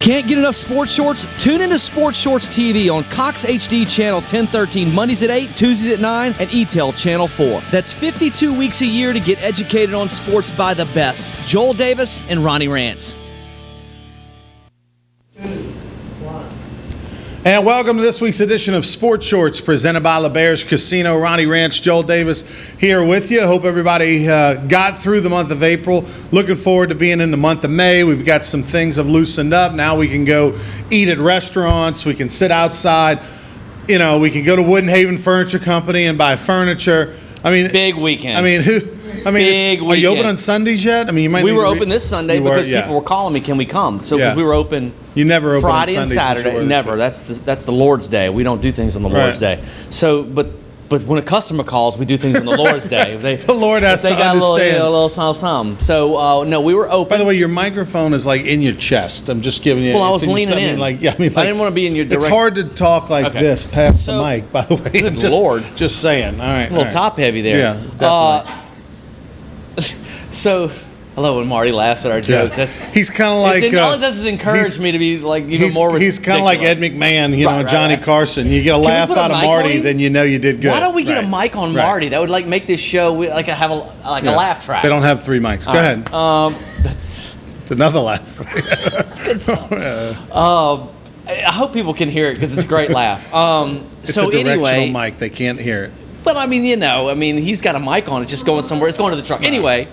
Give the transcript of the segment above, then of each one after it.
Can't get enough sports shorts? Tune into Sports Shorts TV on Cox HD Channel 1013 Mondays at 8, Tuesdays at 9, and ETEL Channel 4. That's 52 weeks a year to get educated on sports by the best. Joel Davis and Ronnie Rance. And welcome to this week's edition of Sports Shorts presented by LeBear's Casino. Ronnie Rance, Joel Davis here with you. Hope everybody got through the month of April. Looking forward to being in the month of May. We've got some things have loosened up. Now we can go eat at restaurants. We can sit outside. You know, we can go to Wooden Haven Furniture Company and buy furniture. I mean, big weekend. Are you open on Sundays yet? I mean, you might. We were open this Sunday because people were calling me, "Can we come?" So because we were open. You never open Friday on and Sundays Saturday. Never. That's the Lord's Day. We don't do things on the Lord's Day. So, but when a customer calls, we do things on the Lord's Day. If the Lord has to understand. A little something. So no, we were open. By the way, your microphone is like in your chest. I'm just giving you. Well, I was leaning in. I didn't want to be in your direct. It's hard to talk like this past the mic. By the way, good Lord. Just saying. All right. A little top heavy there. Yeah, definitely. So, I love when Marty laughs at our jokes. He's kind of like all it does is encourage me to be like even more ridiculous. He's kind of like Ed McMahon, Johnny Carson. You get a laugh out of Marty, then you know you did good. Why don't we get a mic on Marty? That would like make this show like have a laugh track. They don't have 3 mics. Go ahead. It's another laugh. That's good stuff. I hope people can hear it because it's a great laugh. It's so a directional anyway, mic. They can't hear it. But I mean, he's got a mic on. It's just going somewhere. It's going to the truck. Anyway,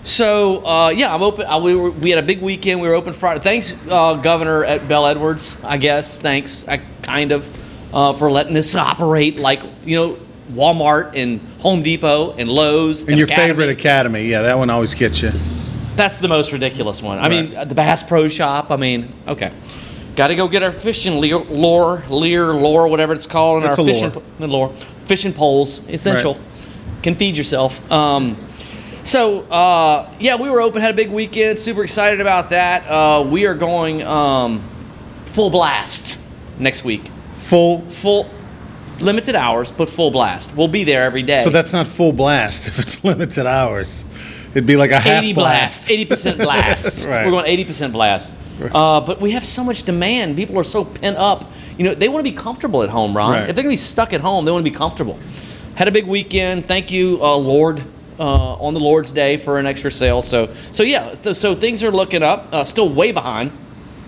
so I'm open. We had a big weekend. We were open Friday. Thanks, Governor at Bell Edwards. I guess thanks, for letting this operate like Walmart and Home Depot and Lowe's and your favorite Academy. Yeah, that one always gets you. That's the most ridiculous one. I mean, the Bass Pro Shop. I mean, okay. Got to go get our fishing lure, whatever it's called, and our fishing poles. Essential. Right. Can feed yourself. We were open, had a big weekend. Super excited about that. We are going full blast next week. Full limited hours, but full blast. We'll be there every day. So that's not full blast if it's limited hours. It'd be like a half 80 blast. 80% blast. Right. We're going 80% blast. But we have so much demand. People are so pent up. They want to be comfortable at home, Ron. Right. If they're going to be stuck at home, they want to be comfortable. Had a big weekend. Thank you, Lord, on the Lord's Day for an extra sale. So things are looking up. Still way behind.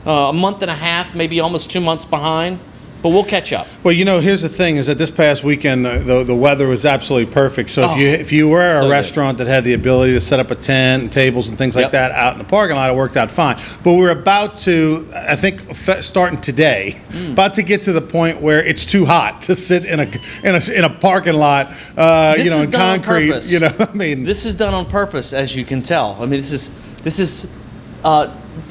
A month and a half, maybe almost 2 months behind. But we'll catch up. Well, here's the thing: is that this past weekend the weather was absolutely perfect. So if you were a restaurant that had the ability to set up a tent and tables and things like that out in the parking lot, it worked out fine. But we're about to, I think, starting today, about to get to the point where it's too hot to sit in a parking lot, in concrete. This is done on purpose, as you can tell. I mean, this is.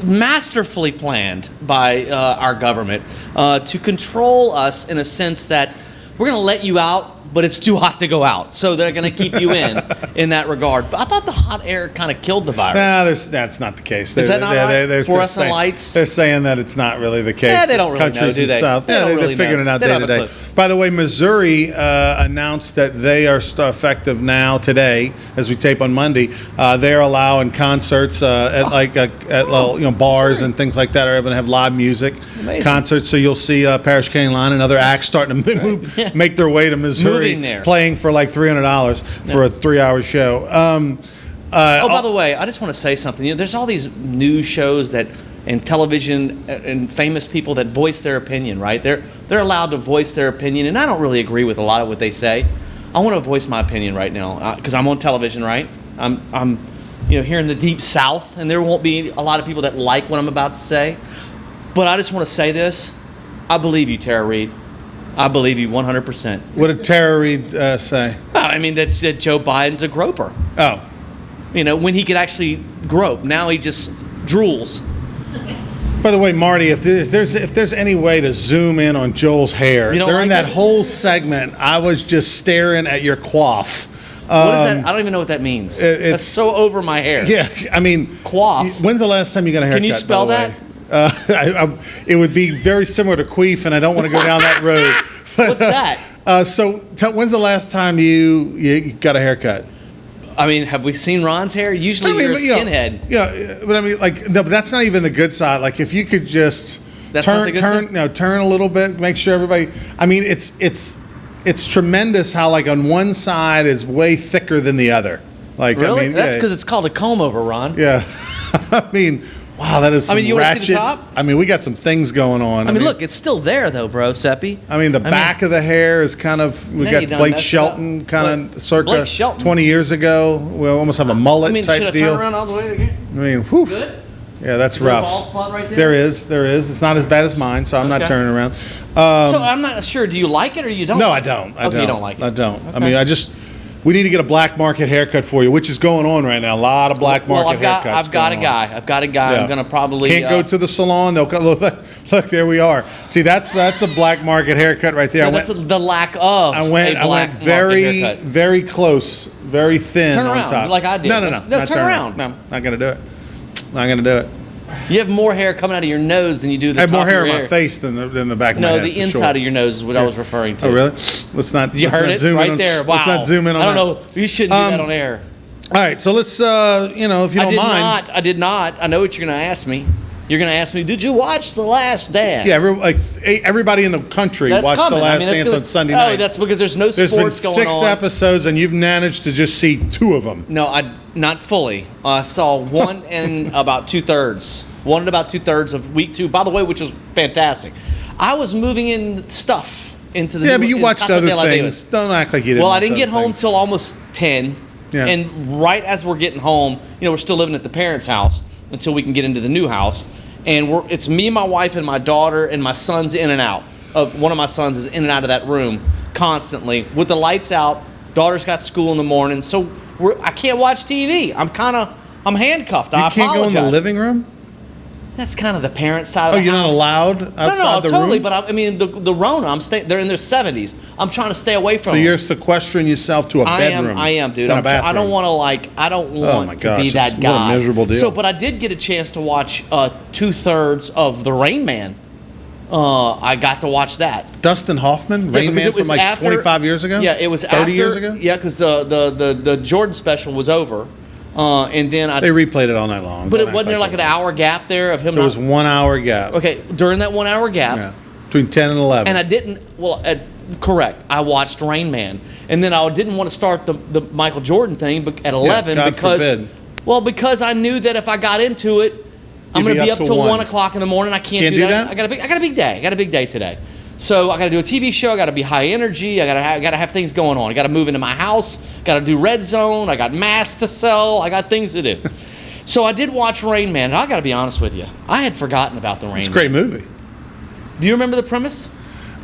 Masterfully planned by our government to control us in a sense that we're going to let you out, but it's too hot to go out. So they're going to keep you in that regard. But I thought the hot air kind of killed the virus. No, that's not the case. Is that not right? Fluorescent lights? They're saying that it's not really the case. Yeah, they don't really know, do they? South. They're figuring it out day to day. By the way, Missouri announced that they are effective now today, as we tape on Monday. They're allowing concerts at bars and things like that are able to have live music. Amazing. Concerts. So you'll see Parish County Line and other acts starting to make their way to Missouri. Playing for like $300 for a 3-hour show. By the way, I just want to say something. There's all these news shows and television and famous people that voice their opinion, right? They're allowed to voice their opinion, and I don't really agree with a lot of what they say. I want to voice my opinion right now because I'm on television, right? I'm here in the deep South, and there won't be a lot of people that like what I'm about to say. But I just want to say this: I believe you, Tara Reid. I believe you 100%. What did Tara Reid say? I mean that Joe Biden's a groper. Oh. When he could actually grope. Now he just drools. By the way, Marty, if there's any way to zoom in on Joel's hair, during that whole segment, I was just staring at your coif. What is that? I don't even know what that means. That's so over my hair. Yeah, I mean, coif. When's the last time you got a haircut? Can you spell that? It would be very similar to queef, and I don't want to go down that road. What's that? When's the last time you got a haircut? I mean, have we seen Ron's hair? Usually you're a skinhead. But I mean, like, no, but that's not even the good side. Like, if you could just turn a little bit, make sure everybody. I mean, it's tremendous how, like, on one side is way thicker than the other. Like, really? I mean, that's because it's called a comb over, Ron. Yeah. I mean, wow, that is some you ratchet. Want to see the top? I mean, we got some things going on. I mean, look, it's still there, though, bro, Seppi. I mean, the back of the hair is kind of, we got Blake Shelton kind of circa 20 years ago. We almost have a mullet type deal. Should I turn around all the way again? I mean, whew. Good? Yeah, that's rough. Bald spot right there? There is. It's not as bad as mine, so I'm not turning around. So I'm not sure. Do you like it or you don't? No, like I don't. You don't like it. I don't. Okay. I mean, we need to get a black market haircut for you, which is going on right now. A lot of black market haircuts. I've got a guy. Yeah. I'm going to probably... Can't go to the salon. They'll look, there we are. See, that's a black market haircut right there. No, that's the lack of I went very, very close, very thin turn around, on top. Like I did. No, turn around. No, not going to do it. Not going to do it. You have more hair coming out of your nose than you do the top of your I have more hair on my face than the back of my head. No, the inside of your nose is what I was referring to. Oh, really? Let's not. You heard it right there. Wow. Let's not zoom in on that. I don't know. You shouldn't do that on air. All right, so let's, if you don't mind. I did not. I know what you're going to ask me. You're going to ask me, did you watch The Last Dance? Yeah, everybody in the country watched The Last Dance on Sunday night. Oh, that's because there's no sports going on. There's been 6 episodes, and you've managed to just see 2 of them. No, not fully. I saw one and about 2/3. One and about 2/3 of week 2, by the way, which was fantastic. I was moving in stuff into the... Yeah, but you watched other things. Don't act like you didn't. Well, I didn't get home till almost 10. Yeah. And right as we're getting home, we're still living at the parents' house until we can get into the new house. And it's me, my wife, and my daughter, and my son's in and out. One of my sons is in and out of that room constantly with the lights out. Daughter's got school in the morning, so I can't watch TV. I'm handcuffed. I apologize. You can't go in the living room? That's kind of the parent side of the house. Oh, you're not allowed outside the room? Totally. But I mean, the Rona. They're in their 70s. I'm trying to stay away from them. So you're sequestering yourself to a bedroom. I am, dude. I don't want to I don't want to be that guy. What a miserable deal. So, but I did get a chance to watch 2/3 of The Rain Man. I got to watch that. Dustin Hoffman, Rain Man, from like 25 years ago. Yeah, it was 30 years ago. Yeah, because the Jordan special was over. And then they replayed it all night long. But it wasn't there like an hour gap there of him? There was 1 hour gap. Okay, during that 1 hour gap, between 10 and 11. And I didn't. Well, correct. I watched Rain Man, and then I didn't want to start the Michael Jordan thing at 11 because I knew that if I got into it, I'm going to be up till 1 o'clock in the morning. I can't do that. I got a big day. I got a big day today. So I got to do a TV show. I got to be high energy. I got to have things going on. I got to move into my house. Got to do Red Zone. I got masks to sell. I got things to do. So I did watch Rain Man, and I got to be honest with you. I had forgotten about the Rain Man. It's a great movie. Do you remember the premise?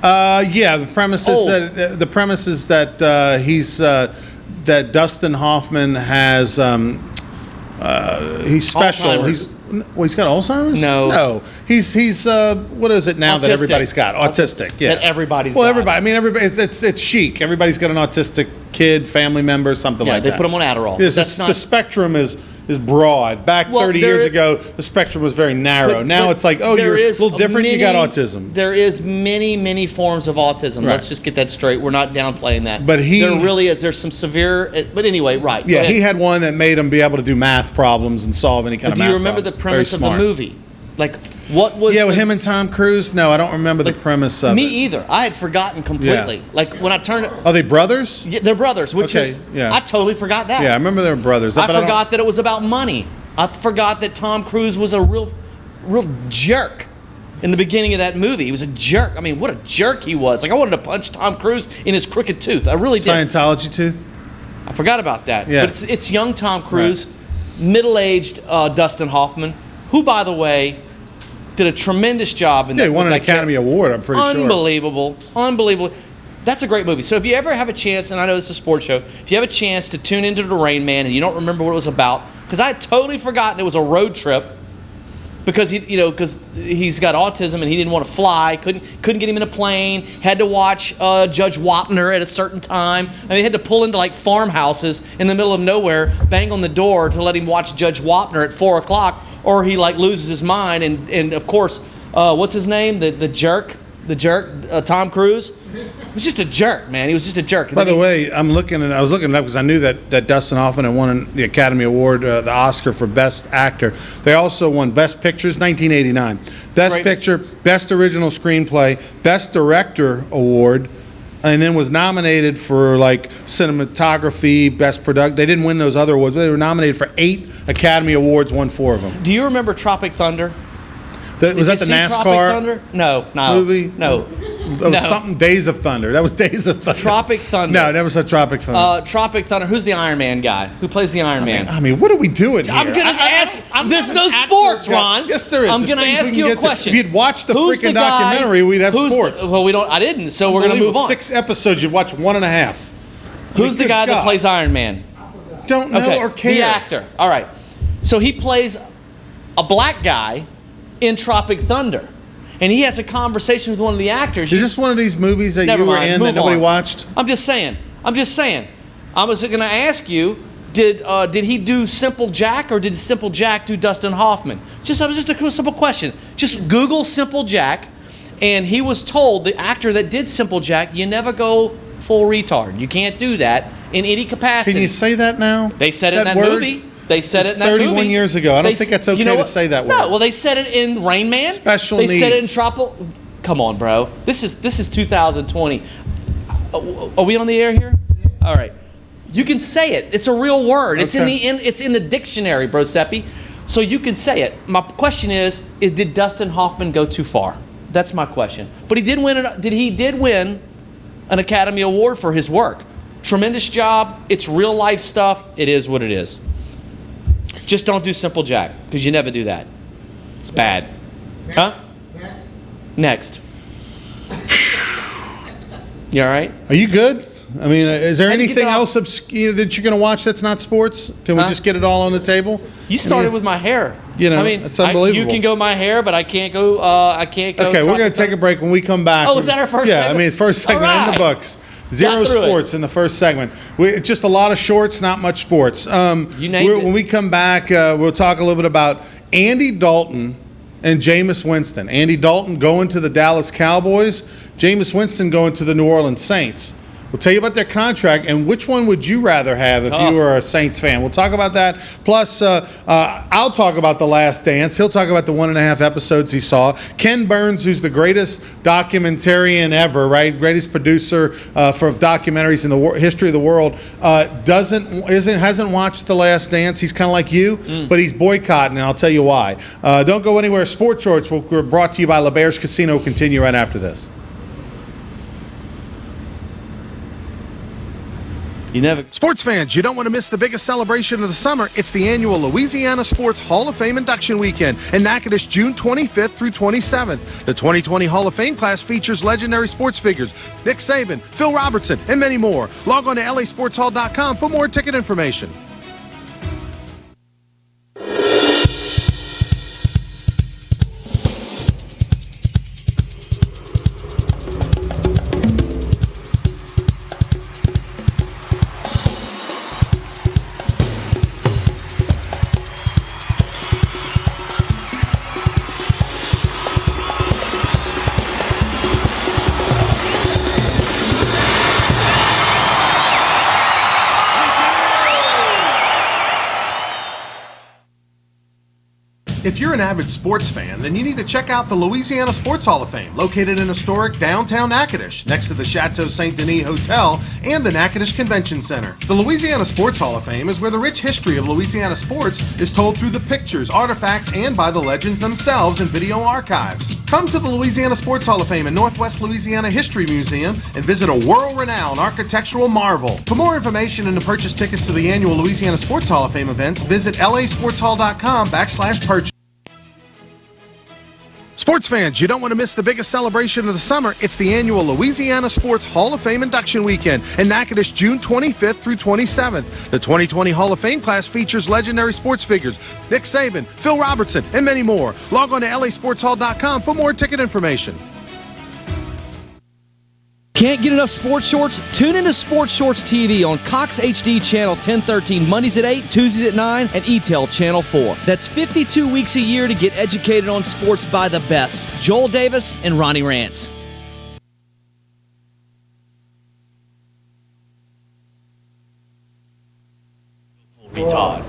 Yeah, the premise is that that Dustin Hoffman has he's special. Alzheimer's. He's got Alzheimer's? No. He's what is it now that everybody's got? Autistic. Yeah. That everybody's got. Well, everybody. I mean, everybody. It's chic. Everybody's got an autistic kid, family member, something like that. They put them on Adderall. Yes, the spectrum is broad. Back 30 years ago, the spectrum was very narrow. Now it's like, you're a little different. You got autism. There is many forms of autism. Right. Let's just get that straight. We're not downplaying that. But there really is. There's some severe. But anyway, right. Yeah, he had one that made him be able to do math problems and solve any kind of math. Do you remember the premise of the movie? Like, what was? Yeah, with him and Tom Cruise. No, I don't remember the premise of it. Me either. I had forgotten completely. Yeah. Like when I turned. Are they brothers? Yeah, they're brothers. I totally forgot that. Yeah, I remember they were brothers. I forgot that it was about money. I forgot that Tom Cruise was a real jerk in the beginning of that movie. He was a jerk. I mean, what a jerk he was. Like, I wanted to punch Tom Cruise in his crooked tooth. I really did. Scientology tooth? I forgot about that. Yeah. But it's young Tom Cruise, middle-aged Dustin Hoffman, who, by the way, did a tremendous job in that. Yeah, he won an Academy Award, I'm pretty sure. Unbelievable. That's a great movie. So if you ever have a chance, and I know this is a sports show, if you have a chance to tune into The Rain Man and you don't remember what it was about, because I had totally forgotten it was a road trip, because he's got autism and he didn't want to fly, couldn't get him in a plane, had to watch Judge Wapner at a certain time, and they had to pull into like farmhouses in the middle of nowhere, bang on the door to let him watch Judge Wapner at 4 o'clock, or he like loses his mind, and of course, what's his name, the jerk? the jerk, Tom Cruise. He was just a jerk, man. He was just a jerk. By the way, I was looking it up because I knew that Dustin Hoffman had won the Academy Award, the Oscar for Best Actor. They also won Best Pictures, 1989. Best Picture, Best Original Screenplay, Best Director Award, and then was nominated for like cinematography, Best Product. They didn't win those other awards, but they were nominated for 8 Academy Awards, won 4 of them. Do you remember Tropic Thunder? Was that the NASCAR movie? No. That was something Days of Thunder. That was Days of Thunder. Tropic Thunder. No, I never saw Tropic Thunder. Tropic Thunder. Who's the Iron Man guy? Who plays the Iron Man? I mean, what are we doing here? I'm going to ask. There's no sports, Ron. Yes, there is. I'm going to ask you a question. If you'd watched the freaking documentary, we'd have sports. Well, we don't. I didn't. So we're going to move on. 6 episodes. You've watched 1.5. Who's the guy that plays Iron Man? Don't know or care. The actor. All right. So he plays a black guy in Tropic Thunder. And he has a conversation with one of the actors. Is this one of these movies that you were in that nobody watched? I'm just saying. I was going to ask you, did he do Simple Jack or did Simple Jack do Dustin Hoffman? Just a simple question. Just Google Simple Jack, and he was told, the actor that did Simple Jack, you never go full retard. You can't do that in any capacity. Can you say that now? They said it in that movie. They said it in that movie. 31 years ago. I don't think that's okay to say that word. No, well, they said it in Rain Man. Special needs. They said it in Tropical. Come on, bro. This is 2020. Are we on the air here? All right. You can say it. It's a real word. It's in the dictionary, bro Seppi. So you can say it. My question is did Dustin Hoffman go too far? That's my question. But he did win an Academy Award for his work. Tremendous job. It's real life stuff. It is what it is. Just don't do Simple Jack, because you never do that. It's bad. Huh? Next. You all right? Are you good? I mean, is there anything else that you're going to watch that's not sports? Can we just get it all on the table? You started with my hair. I mean, it's unbelievable. You can go my hair, but I can't go. Okay, we're going to take a break. When we come back. Oh, is that our first segment? Yeah, I mean, it's first segment in the books. Zero sports in the first segment. It's just a lot of shorts, not much sports. You named it. When we come back, we'll talk a little bit about Andy Dalton and Jameis Winston. Andy Dalton going to the Dallas Cowboys. Jameis Winston going to the New Orleans Saints. We'll tell you about their contract and which one would you rather have if you were a Saints fan. We'll talk about that. Plus, I'll talk about The Last Dance. He'll talk about the 1.5 episodes he saw. Ken Burns, who's the greatest documentarian ever, right? Greatest producer for documentaries in the history of the world, hasn't watched The Last Dance. He's kind of like you, but he's boycotting, and I'll tell you why. Don't go anywhere. Sports Shorts we're brought to you by LeBear's Casino. We'll continue right after this. Sports fans, you don't want to miss the biggest celebration of the summer. It's the annual Louisiana Sports Hall of Fame Induction Weekend in Natchitoches, June 25th through 27th. The 2020 Hall of Fame class features legendary sports figures Nick Saban, Phil Robertson, and many more. Log on to lasportshall.com for more ticket information. If you're an avid sports fan, then you need to check out the Louisiana Sports Hall of Fame, located in historic downtown Natchitoches, next to the Chateau St. Denis Hotel and the Natchitoches Convention Center. The Louisiana Sports Hall of Fame is where the rich history of Louisiana sports is told through the pictures, artifacts, and by the legends themselves in video archives. Come to the Louisiana Sports Hall of Fame and Northwest Louisiana History Museum and visit a world-renowned architectural marvel. For more information and to purchase tickets to the annual Louisiana Sports Hall of Fame events, visit lasportshall.com/purchase. Sports fans, you don't want to miss the biggest celebration of the summer. It's the annual Louisiana Sports Hall of Fame Induction Weekend in Natchitoches, June 25th through 27th. The 2020 Hall of Fame class features legendary sports figures Nick Saban, Phil Robertson, and many more. Log on to lasportshall.com for more ticket information. Can't get enough Sports Shorts? Tune into Sports Shorts TV on Cox HD Channel 1013 Mondays at 8, Tuesdays at 9, and ETEL Channel 4. That's 52 weeks a year to get educated on sports by the best. Joel Davis and Ronnie Rance. be Todd.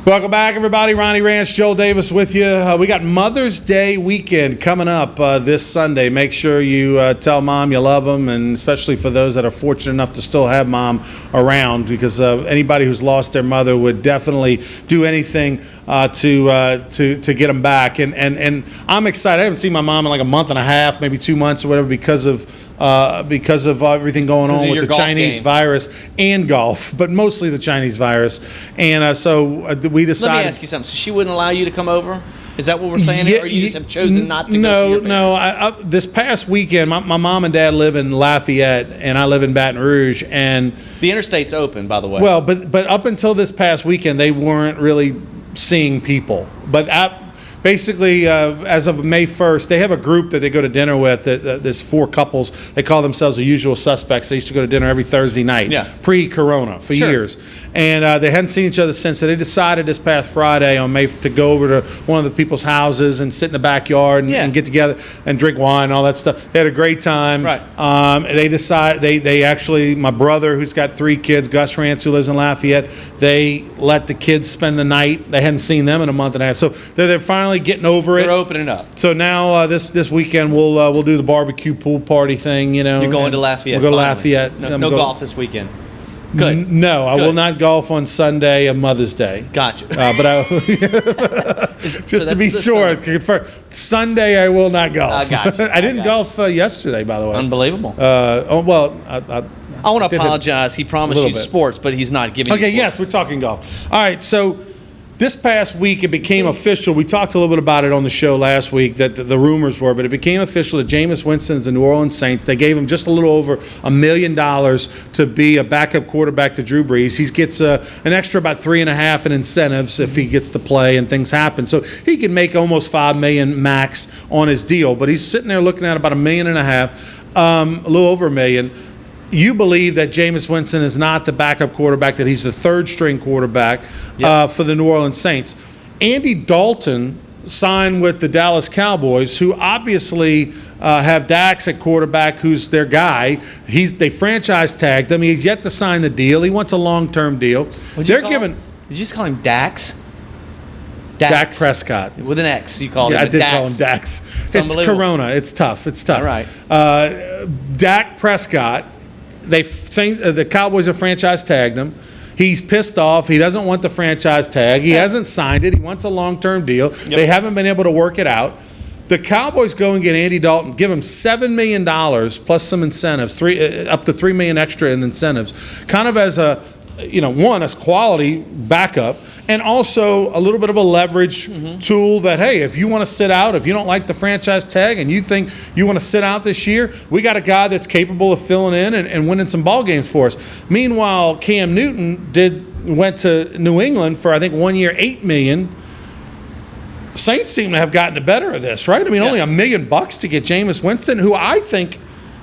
Welcome back, everybody. Ronnie Ranch, Joel Davis with you. We got Mother's Day weekend coming up this Sunday. Make sure you tell Mom you love them, and especially for those that are fortunate enough to still have Mom around, because anybody who's lost their mother would definitely do anything to get them back. And I'm excited. I haven't seen my mom in like a month and a half, maybe 2 months or whatever, because of everything going on with the Chinese virus and golf, but mostly the Chinese virus. And so we decided. Let me ask you something. So she wouldn't allow you to come over? Is that what we're saying? Or you just have chosen not to go see your parents? No. This past weekend, my mom and dad live in Lafayette, and I live in Baton Rouge. And the interstate's open, by the way. Well, but up until this past weekend, they weren't really seeing people. But basically, as of May 1st, they have a group that they go to dinner with. There's 4 couples. They call themselves the Usual Suspects. They used to go to dinner every Thursday night, pre-corona, for years. And they hadn't seen each other since. So they decided this past Friday on May to go over to one of the people's houses and sit in the backyard and get together and drink wine and all that stuff. They had a great time. Right. They decided, they actually, my brother, who's got 3 kids, Gus Rance, who lives in Lafayette, they let the kids spend the night. They hadn't seen them in a month and a half. So they're finally getting over it. They're opening up. So now this weekend we'll do the barbecue pool party thing. You know, you're going to Lafayette. We'll go to Lafayette. No golf this weekend. Good. No, I will not golf on Sunday of Mother's Day. Gotcha. But just to be sure, Sunday I will not golf. Gotcha. I didn't golf yesterday, by the way. Unbelievable. I want to apologize. He promised you sports, but he's not giving you sports. Yes, we're talking golf. All right, so this past week it became official. We talked a little bit about it on the show last week, that the rumors were, but it became official that Jameis Winston's the New Orleans Saints. They gave him just a little over $1 million to be a backup quarterback to Drew Brees. He gets an extra about $3.5 million in incentives if he gets to play and things happen. So he can make almost $5 million max on his deal, but he's sitting there looking at about $1.5 million, a little over $1 million. You believe that Jameis Winston is not the backup quarterback, that he's the third-string quarterback for the New Orleans Saints. Andy Dalton signed with the Dallas Cowboys, who obviously have Dax at quarterback, who's their guy. They franchise tagged him. He's yet to sign the deal. He wants a long-term deal. Did you just call him Dax? Dak Prescott. With an X, you called him. I did call him Dax. It's Corona. It's tough. All right. Dak Prescott. The Cowboys have franchise tagged him. He's pissed off. He doesn't want the franchise tag. He hasn't signed it. He wants a long-term deal. Yep. They haven't been able to work it out. The Cowboys go and get Andy Dalton, give him $7 million plus some incentives, up to $3 million extra in incentives, kind of as a, as quality backup, and also a little bit of a leverage tool that, hey, if you want to sit out, if you don't like the franchise tag and you think you want to sit out this year, we got a guy that's capable of filling in and winning some ball games for us. Meanwhile, Cam Newton went to New England for, I think, 1 year, $8 million. Saints seem to have gotten the better of this, right? I mean, only $1 million to get Jameis Winston, who I think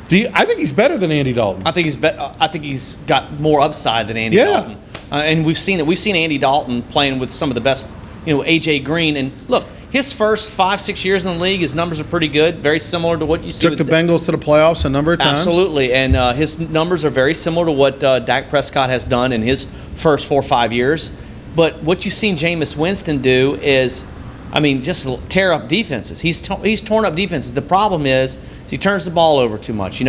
he's better than Andy Dalton. I think he's got more upside than Andy Dalton. And we've seen Andy Dalton playing with some of the best, AJ Green. And look, his first 5-6 years in the league, his numbers are pretty good, very similar to what you see. Took the Bengals to the playoffs a number of times. Absolutely, and his numbers are very similar to what Dak Prescott has done in his first 4 or 5 years. But what you've seen Jameis Winston do is, just tear up defenses. He's torn up defenses. The problem is he turns the ball over too much. You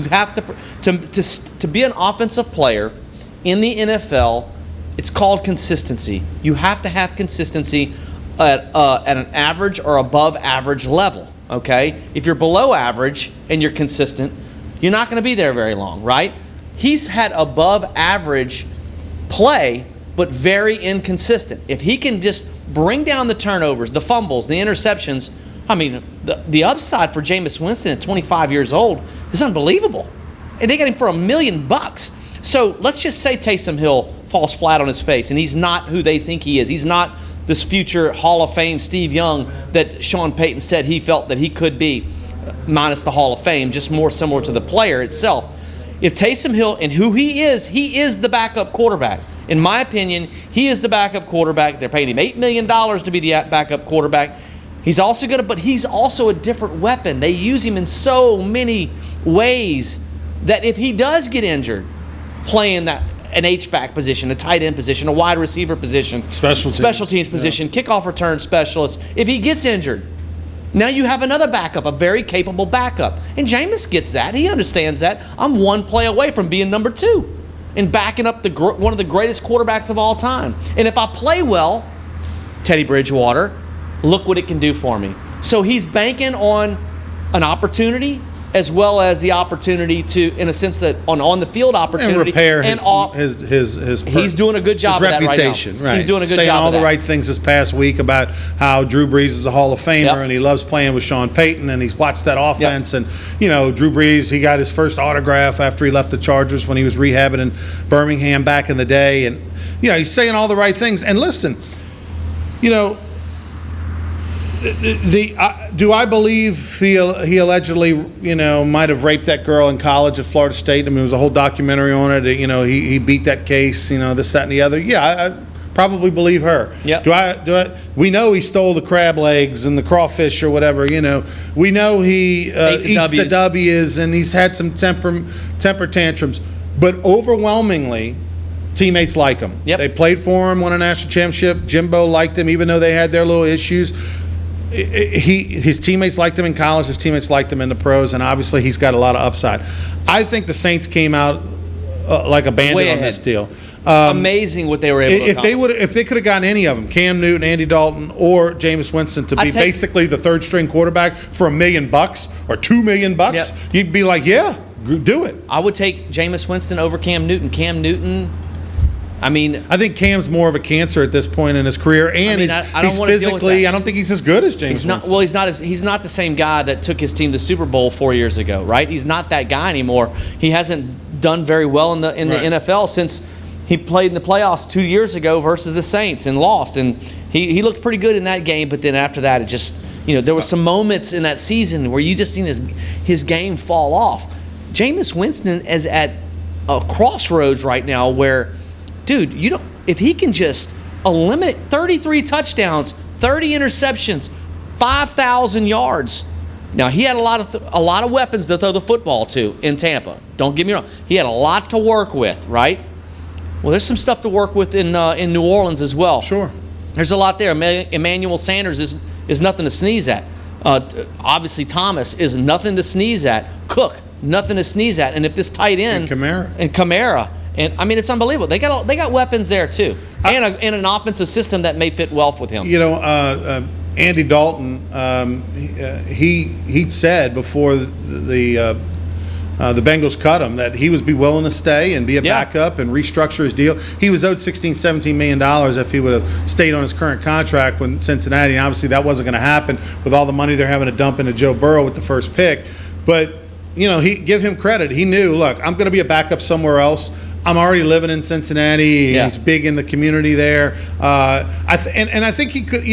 have to be an offensive player in the NFL. It's called consistency. You have to have consistency at an average or above average level. Okay, if you're below average and you're consistent, you're not going to be there very long, right? He's had above average play, but very inconsistent. If he can just bring down the turnovers, the fumbles, the interceptions, the upside for Jameis Winston at 25 years old is unbelievable. And they got him for $1 million. So let's just say Taysom Hill falls flat on his face and he's not who they think he is. He's not this future Hall of Fame Steve Young that Sean Payton said he felt that he could be, minus the Hall of Fame, just more similar to the player itself. If Taysom Hill, and who he is the backup quarterback. In my opinion, he is the backup quarterback. They're paying him $8 million to be the backup quarterback. He's also but he's also a different weapon. They use him in so many ways that if he does get injured playing that an H-back position, a tight end position, a wide receiver position, special teams position, kickoff return specialist. If he gets injured, now you have another backup, a very capable backup. And Jameis gets that. He understands that. I'm one play away from being number 2 and backing up one of the greatest quarterbacks of all time. And if I play well, Teddy Bridgewater, look what it can do for me. So he's banking on an opportunity as well as the opportunity to, in a sense, that on the field opportunity and repair his he's doing a good job of that reputation. Right. He's doing a good saying job all of the that. right things this past week about how Drew Brees is a Hall of Famer and he loves playing with Sean Payton and he's watched that offense and Drew Brees, he got his first autograph after he left the Chargers when he was rehabbing in Birmingham back in the day, and he's saying all the right things. And listen, do I believe he allegedly might have raped that girl in college at Florida State? I mean, there was a whole documentary on it. He beat that case. This, that, and the other. Yeah, I probably believe her. Yeah. Do I? We know he stole the crab legs and the crawfish or whatever. We know he eats the W's and he's had some temper tantrums, but overwhelmingly, teammates like him. Yep. They played for him, won a national championship. Jimbo liked him, even though they had their little issues. His teammates liked him in college. His teammates liked him in the pros, and obviously he's got a lot of upside. I think the Saints came out like a bandit on this deal. Amazing what they were able to accomplish. If they could have gotten any of them, Cam Newton, Andy Dalton, or Jameis Winston, to be basically the third string quarterback for $1 million or $2 million, you'd be like, yeah, do it. I would take Jameis Winston over Cam Newton. Cam Newton. I think Cam's more of a cancer at this point in his career, and he's physically. I don't think he's as good as James. He's not the same guy that took his team to Super Bowl 4 years ago, right? He's not that guy anymore. He hasn't done very well in the NFL since he played in the playoffs 2 years ago versus the Saints and lost. And he looked pretty good in that game, but then after that, it just there was some moments in that season where you just seen his game fall off. Jameis Winston is at a crossroads right now where. Dude, if he can just eliminate 33 touchdowns, 30 interceptions, 5,000 yards. Now, he had a lot of weapons to throw the football to in Tampa. Don't get me wrong. He had a lot to work with, right? Well, there's some stuff to work with in New Orleans as well. Sure. There's a lot there. Emmanuel Sanders is nothing to sneeze at. Obviously, Thomas is nothing to sneeze at. Cook, nothing to sneeze at. And if this tight end and Kamara. And it's unbelievable. They got weapons there too, and an offensive system that may fit well with him. Andy Dalton, he said before the Bengals cut him that he would be willing to stay and be a backup and restructure his deal. He was owed $16-17 million if he would have stayed on his current contract with Cincinnati, and obviously that wasn't going to happen with all the money they're having to dump into Joe Burrow with the first pick. But he give him credit. He knew, look, I'm going to be a backup somewhere else. I'm already living in Cincinnati. Yeah. He's big in the community there. I think he could.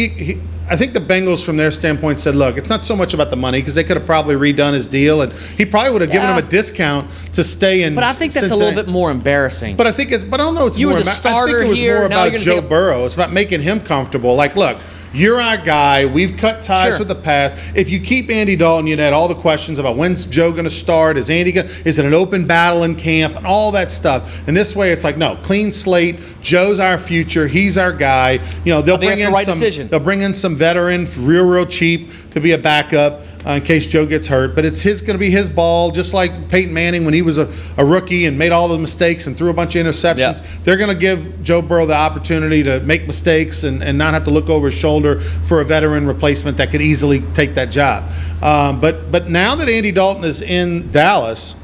I think the Bengals, from their standpoint, said, "Look, it's not so much about the money because they could have probably redone his deal, and he probably would have given him a discount to stay in." But I think that's Cincinnati. a little bit more embarrassing. But I think I don't know. You were the starter I think it was here, more about Joe Burrow. It's about making him comfortable. Like, look. You're our guy. We've cut ties with the past. If you keep Andy Dalton, you had all the questions about when's Joe going to start? Is it an open battle in camp? And all that stuff. And this way, it's like, no, clean slate. Joe's our future. He's our guy. They'll bring in decision. They'll bring in some veteran, real cheap to be a backup in case Joe gets hurt. But it's going to be his ball, just like Peyton Manning when he was a rookie and made all the mistakes and threw a bunch of interceptions. Yeah. They're going to give Joe Burrow the opportunity to make mistakes and not have to look over his shoulder for a veteran replacement that could easily take that job. But now that Andy Dalton is in Dallas,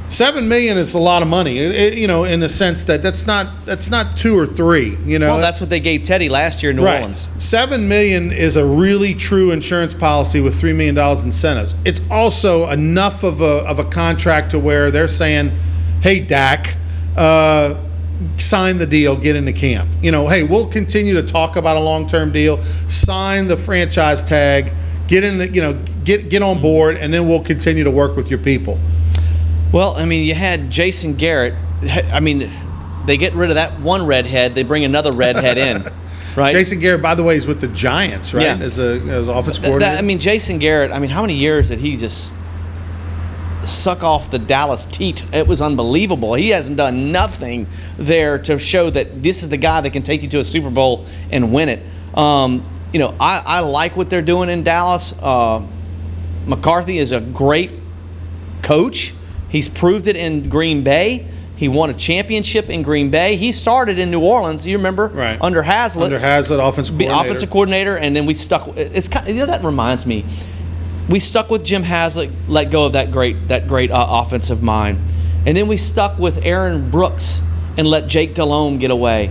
$7 million is a lot of money. In the sense that that's not 2 or 3. Well, that's what they gave Teddy last year in New Orleans. $7 million is a really true insurance policy with $3 million incentives. It's also enough of a contract to where they're saying, "Hey, Dak, sign the deal, get into camp. Hey, we'll continue to talk about a long-term deal. Sign the franchise tag, get on board, and then we'll continue to work with your people." Well, you had Jason Garrett. They get rid of that one redhead. They bring another redhead in, right? Jason Garrett, by the way, is with the Giants, right? Yeah. As offense coordinator. Jason Garrett, how many years did he just suck off the Dallas teat. It was unbelievable. He hasn't done nothing there to show that this is the guy that can take you to a Super Bowl and win it. I like what they're doing in Dallas. McCarthy is a great coach. He's proved it in Green Bay. He won a championship in Green Bay. He started in New Orleans. You remember, right? Under Haslett. Offensive coordinator, and then we stuck. It's kind of, that reminds me. We stuck with Jim Haslett, let go of that great offensive mind, and then we stuck with Aaron Brooks and let Jake Delhomme get away.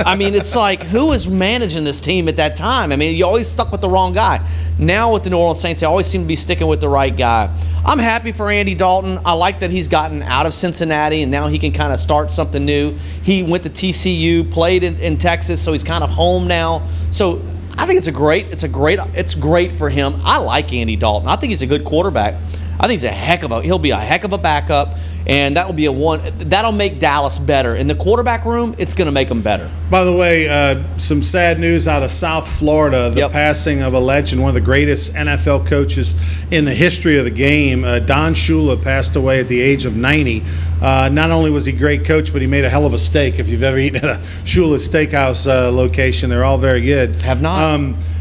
I mean, it's like, who was managing this team at that time? I mean, you always stuck with the wrong guy. Now with the New Orleans Saints, they always seem to be sticking with the right guy. I'm happy for Andy Dalton. I like that he's gotten out of Cincinnati and now he can kind of start something new. He went to TCU, played in Texas, so he's kind of home now. So I think it's great for him. I like Andy Dalton. I think he's a good quarterback. I think he'll be a heck of a backup, and that'll make Dallas better. In the quarterback room, it's going to make them better. By the way, some sad news out of South Florida, the passing of a legend, one of the greatest NFL coaches in the history of the game. Don Shula passed away at the age of 90. Not only was he a great coach, but he made a hell of a steak. If you've ever eaten at a Shula Steakhouse location, they're all very good. Have not.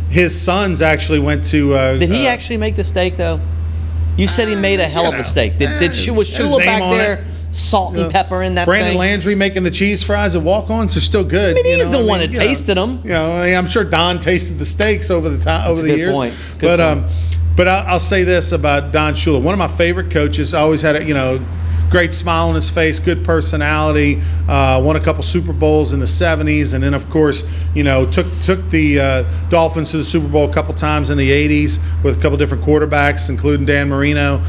His sons actually went to... Did he actually make the steak, though? You said he made a hell of a steak. Was Shula back there salt and pepper in that Brandon thing? Landry making the cheese fries at walk-ons are still good. I mean, he's the one that tasted them. I'm sure Don tasted the steaks over the years. Good point. But I'll say this about Don Shula. One of my favorite coaches. Always had a great smile on his face, good personality. Won a couple Super Bowls in the '70s, and then of course, took the Dolphins to the Super Bowl a couple times in the '80s with a couple different quarterbacks, including Dan Marino.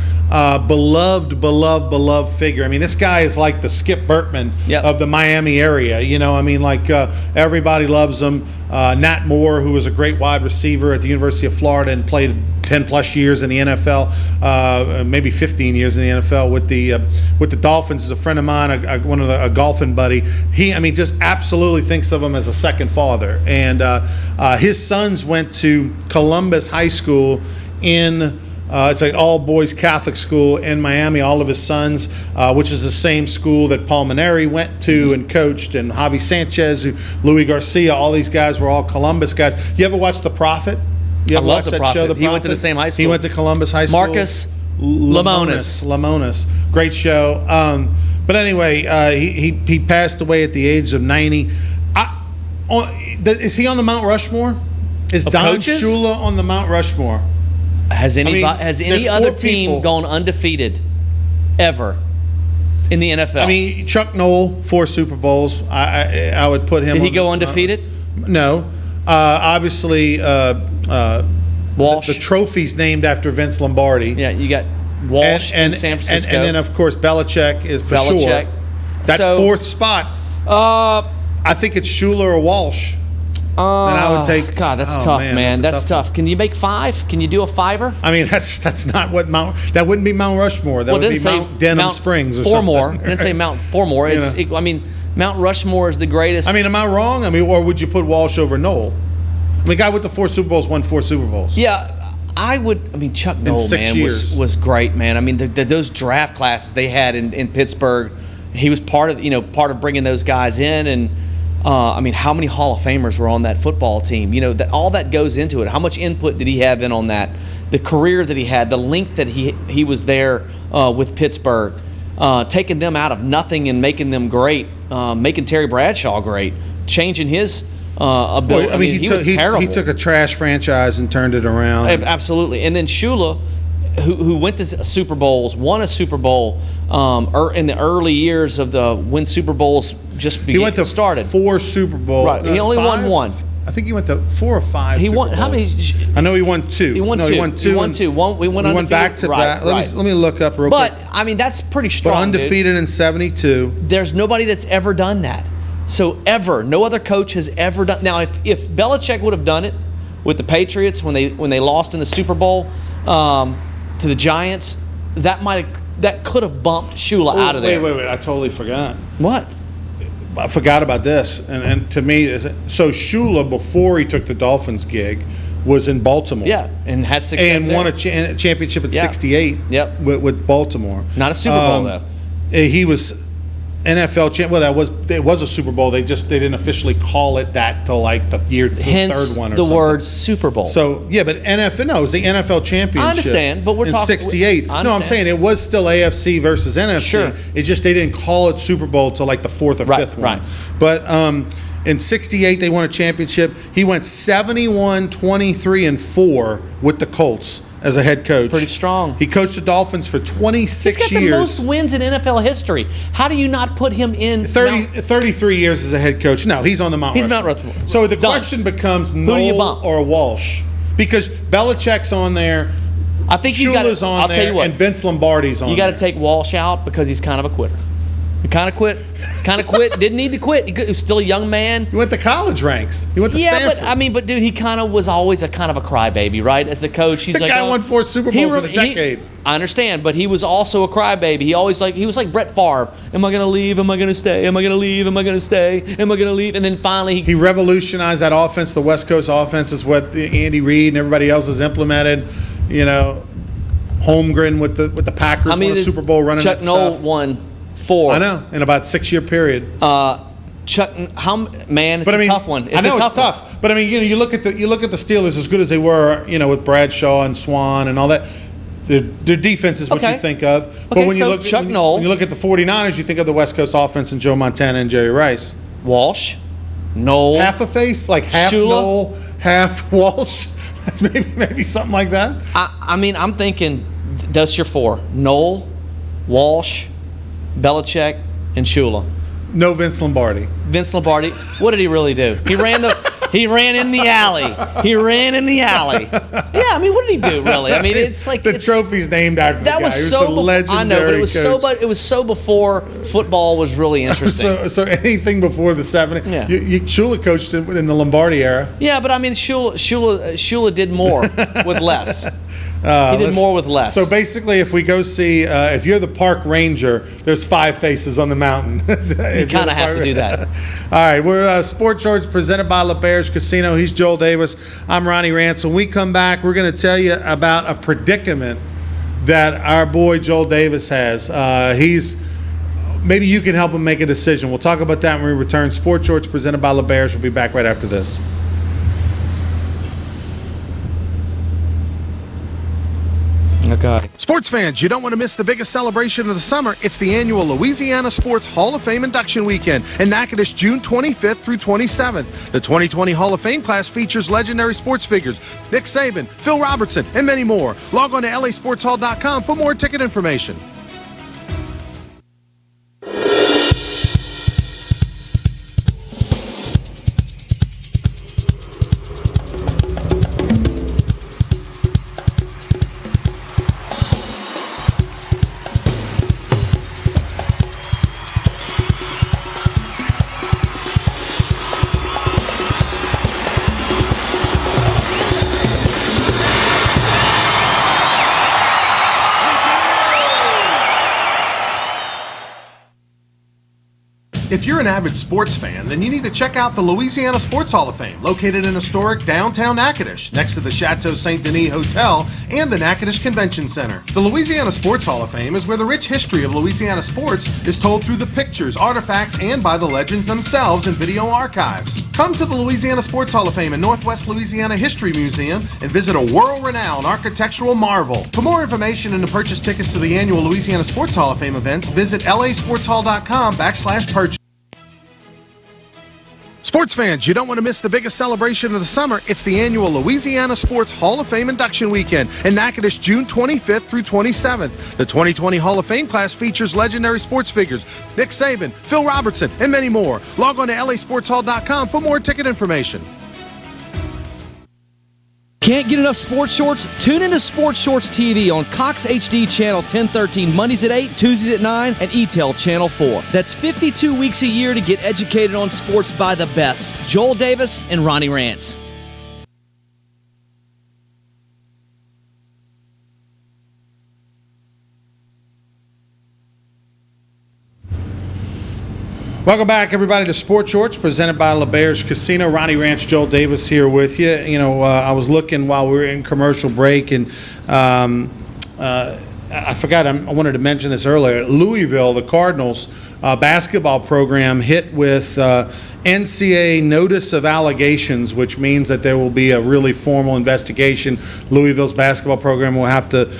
Beloved figure. I mean, this guy is like the Skip Bertman of the Miami area. Everybody loves him. Nat Moore, who was a great wide receiver at the University of Florida and played 10-plus years in the NFL, maybe 15 years in the NFL with the Dolphins, is a friend of mine, a golfing buddy. He just absolutely thinks of him as a second father. And his sons went to Columbus High School in it's an all-boys Catholic school in Miami. All of his sons, which is the same school that Paul Maneri went to and coached, and Javi Sanchez, Louis Garcia, all these guys were all Columbus guys. You ever watch The Prophet? You ever watch that show, The Prophet? He went to the same high school. He went to Columbus High School. Marcus Lemonis. Great show. But anyway, he passed away at the age of 90. Is he on the Mount Rushmore? Is Don Shula on the Mount Rushmore? Has any other team gone undefeated ever in the NFL? I mean, Chuck Noll, 4 Super Bowls. I would put him. Did he go undefeated? No. Obviously, Walsh. The trophy's named after Vince Lombardi. Yeah, you got Walsh in San Francisco. And then, of course, Belichick is for sure. That 4th spot. I think it's Shula or Walsh. And I would take. God, that's tough, man. That's tough. Can you make 5? Can you do a 5er? I mean, that's not what that wouldn't be Mount Rushmore. That would be Mount Denham Springs or Foremore. something. It didn't say Mount Foremore. Mount Rushmore is the greatest. I mean, am I wrong? I mean, or would you put Walsh over Noll? The guy with the 4 Super Bowls won 4 Super Bowls. Yeah, I would. I mean, Chuck Noll, man, was great, man. I mean, those draft classes they had in Pittsburgh, he was part of bringing those guys in, and I mean, how many Hall of Famers were on that football team? All that goes into it. How much input did he have in on that? The career that he had, the length that he was there with Pittsburgh, taking them out of nothing and making them great, making Terry Bradshaw great, changing his ability. I mean, he was terrible. He took a trash franchise and turned it around. Absolutely. And then Shula, who went to Super Bowls, won a Super Bowl in the early years of when Super Bowls just started. He went to 4 Super Bowls. Right. He only won 1. I think he went to 4 or 5. He won how many? I know he won 2. He won 2. He won 2. He won 2. We went back to back. Let me look up real quick. But I mean, that's pretty strong. But undefeated in 72. There's nobody that's ever done that. So no other coach has ever done. Now, if Belichick would have done it with the Patriots when they lost in the Super Bowl to the Giants, that could have bumped Shula out of there. Wait! I totally forgot. What? I forgot about this. And to me, so Shula, before he took the Dolphins gig, was in Baltimore. Yeah, and had success and there. won a championship at Yeah. 68 Yep. with Baltimore. Not a Super Bowl, though. He was NFL champ. Well, it was a Super Bowl. They didn't officially call it that till like the Hence third one or the something. word Super Bowl. So yeah, but it was the NFL championship. I understand, but we're in talking- '68. I No, I'm understand. saying it was still AFC versus NFC. Sure. It just they didn't call it Super Bowl till like the fourth or Right, fifth one. right. But in '68 they won a championship. He went 71-23-4 with the Colts as a head coach. pretty strong. He coached the Dolphins for 26 He's got years. the most wins in NFL history. How do you not put him in? 33 years as a head coach. No, he's on the Mount He's Rushmore. Mount Rushmore. So the Done. question becomes do you Noel bump? or Walsh. Because Belichick's on there, I think you got. Shula's on I'll there, tell you what. and Vince Lombardi's on You got to there. take Walsh out because he's kind of a quitter. He kind of quit. Didn't need to quit. He was still a young man. He went to college ranks. He went to Yeah, Stanford. but dude, he kind of was always a kind of a crybaby, right? As the coach, he's The like, guy oh, won 4 Super Bowls in a decade. I understand, but he was also a crybaby. He was like Brett Favre. Am I gonna leave? Am I gonna stay? Am I gonna leave? Am I gonna stay? Am I gonna leave? And then finally, He revolutionized that offense. The West Coast offense is what Andy Reid and everybody else has implemented. You know, Holmgren with the Packers won a Super Bowl running Chuck that Noll stuff. won 4. I know, in about 6-year period. Chuck, man, it's But I mean, a tough one. I know it's one. tough. But I mean, you look at the Steelers as good as they were, with Bradshaw and Swan and all that. Their defense is what Okay. you think of. But Okay, when you so look Chuck when you- Noll- when you look at the 49ers, you think of the West Coast offense and Joe Montana and Jerry Rice. Walsh, Noel, Half a face, like half Shula? Noel, half Walsh. maybe something like that. I mean, I'm thinking that's your 4: Noel, Walsh, Belichick, and Shula. No Vince Lombardi. Vince Lombardi, what did he really do? He ran in the alley. He ran in the alley. Yeah, I mean, what did he do really? I mean, it's like The trophy's named after that the guy. was He was so. the legendary I know, but it was so. coach. But it was so before football was really interesting. So anything before the 70s. Yeah. Shula coached in the Lombardi era. Yeah, but I mean, Shula did more with less. He did more with less. So basically, if we go see, if you're the park ranger, there's 5 faces on the mountain. you kind of have to do that. All right, we're Sports Shorts presented by LeBear's Casino. He's Joel Davis. I'm Ronnie Rance. When we come back, we're going to tell you about a predicament that our boy Joel Davis has. Maybe you can help him make a decision. We'll talk about that when we return. Sports Shorts presented by LeBear's. We'll be back right after this. Okay. Sports fans, you don't want to miss the biggest celebration of the summer. It's the annual Louisiana Sports Hall of Fame Induction Weekend in Natchitoches, June 25th through 27th. The 2020 Hall of Fame class features legendary sports figures Nick Saban, Phil Robertson, and many more. Log on to lasportshall.com for more ticket information. If you're an avid sports fan, then you need to check out the Louisiana Sports Hall of Fame, located in historic downtown Natchitoches, next to the Chateau St. Denis Hotel and the Natchitoches Convention Center. The Louisiana Sports Hall of Fame is where the rich history of Louisiana sports is told through the pictures, artifacts, and by the legends themselves in video archives. Come to the Louisiana Sports Hall of Fame and Northwest Louisiana History Museum and visit a world-renowned architectural marvel. For more information and to purchase tickets to the annual Louisiana Sports Hall of Fame events, visit lasportshall.com/purchase. Sports fans, you don't want to miss the biggest celebration of the summer. It's the annual Louisiana Sports Hall of Fame Induction Weekend in Natchitoches, June 25th through 27th. The 2020 Hall of Fame class features legendary sports figures Nick Saban, Phil Robertson, and many more. Log on to lasportshall.com for more ticket information. Can't get enough Sports Shorts? Tune into Sports Shorts TV on Cox HD Channel 1013 Mondays at 8, Tuesdays at 9, and ETEL Channel 4. That's 52 weeks a year to get educated on sports by the best. Joel Davis and Ronnie Rance. Welcome back, everybody, to Sports Shorts, presented by LeBear's Casino. Ronnie Ranch, Joel Davis here with you. You know, I was looking while we were in commercial break, and I forgot, I wanted to mention this earlier. Louisville, the Cardinals basketball program hit with NCAA notice of allegations, which means that there will be a really formal investigation. Louisville's basketball program will have to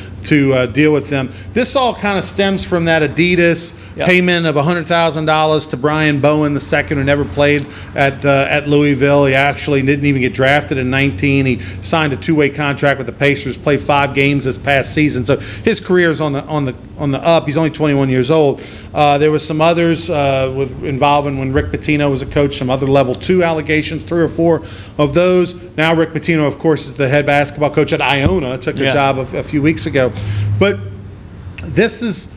deal with them. This all kind of stems from that Adidas payment of $100,000 to Brian Bowen II, who never played at Louisville. He actually didn't even get drafted in 19. He signed a two-way contract with the Pacers, played 5 games this past season. So his career is on the up. He's only 21 years old. There was some others involving when Rick Pitino was a coach, some other level 2 allegations, 3 or 4 of those. Now Rick Pitino, of course, is the head basketball coach at Iona. Took a job a few weeks ago. But this is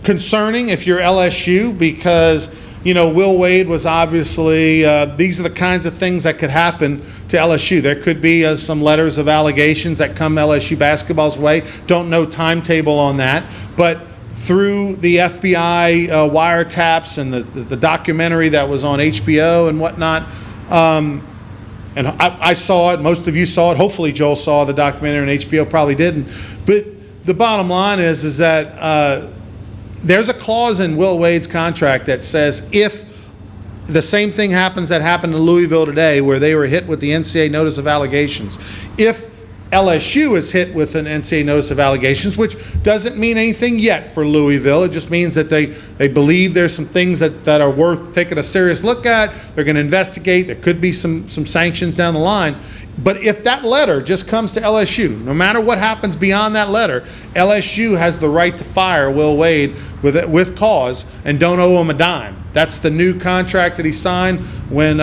concerning if you're LSU, because Will Wade was obviously these are the kinds of things that could happen to LSU. There could be some letters of allegations that come LSU basketball's way. Don't know timetable on that, but through the FBI wiretaps and the documentary that was on HBO and whatnot, and I saw it, most of you saw it, hopefully Joel saw the documentary on HBO, probably didn't. But the bottom line is that there's a clause in Will Wade's contract that says if the same thing happens that happened to Louisville today, where they were hit with the NCAA notice of allegations, if LSU is hit with an NCAA notice of allegations, which doesn't mean anything yet for Louisville. It just means that they believe there's some things that are worth taking a serious look at. They're going to investigate. There could be some sanctions down the line. But if that letter just comes to LSU, no matter what happens beyond that letter, LSU has the right to fire Will Wade with cause and don't owe him a dime. That's the new contract that he signed when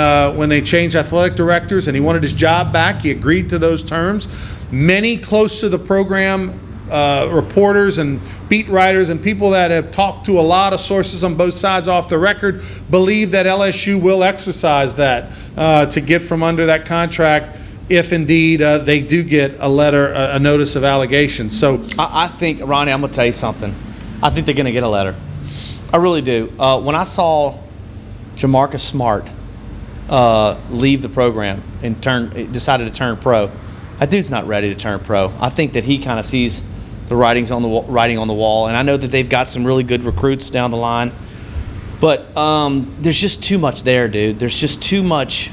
they changed athletic directors and he wanted his job back. He agreed to those terms. Many close to the program reporters and beat writers and people that have talked to a lot of sources on both sides off the record believe that LSU will exercise that to get from under that contract if indeed they do get a notice of allegations. So I think, Ronnie, I'm going to tell you something. I think they're going to get a letter. I really do. When I saw Jamarcus Smart leave the program and decided to turn pro, that dude's not ready to turn pro. I think that he kind of sees the writing on the wall, and I know that they've got some really good recruits down the line, but there's just too much there, dude. There's just too much.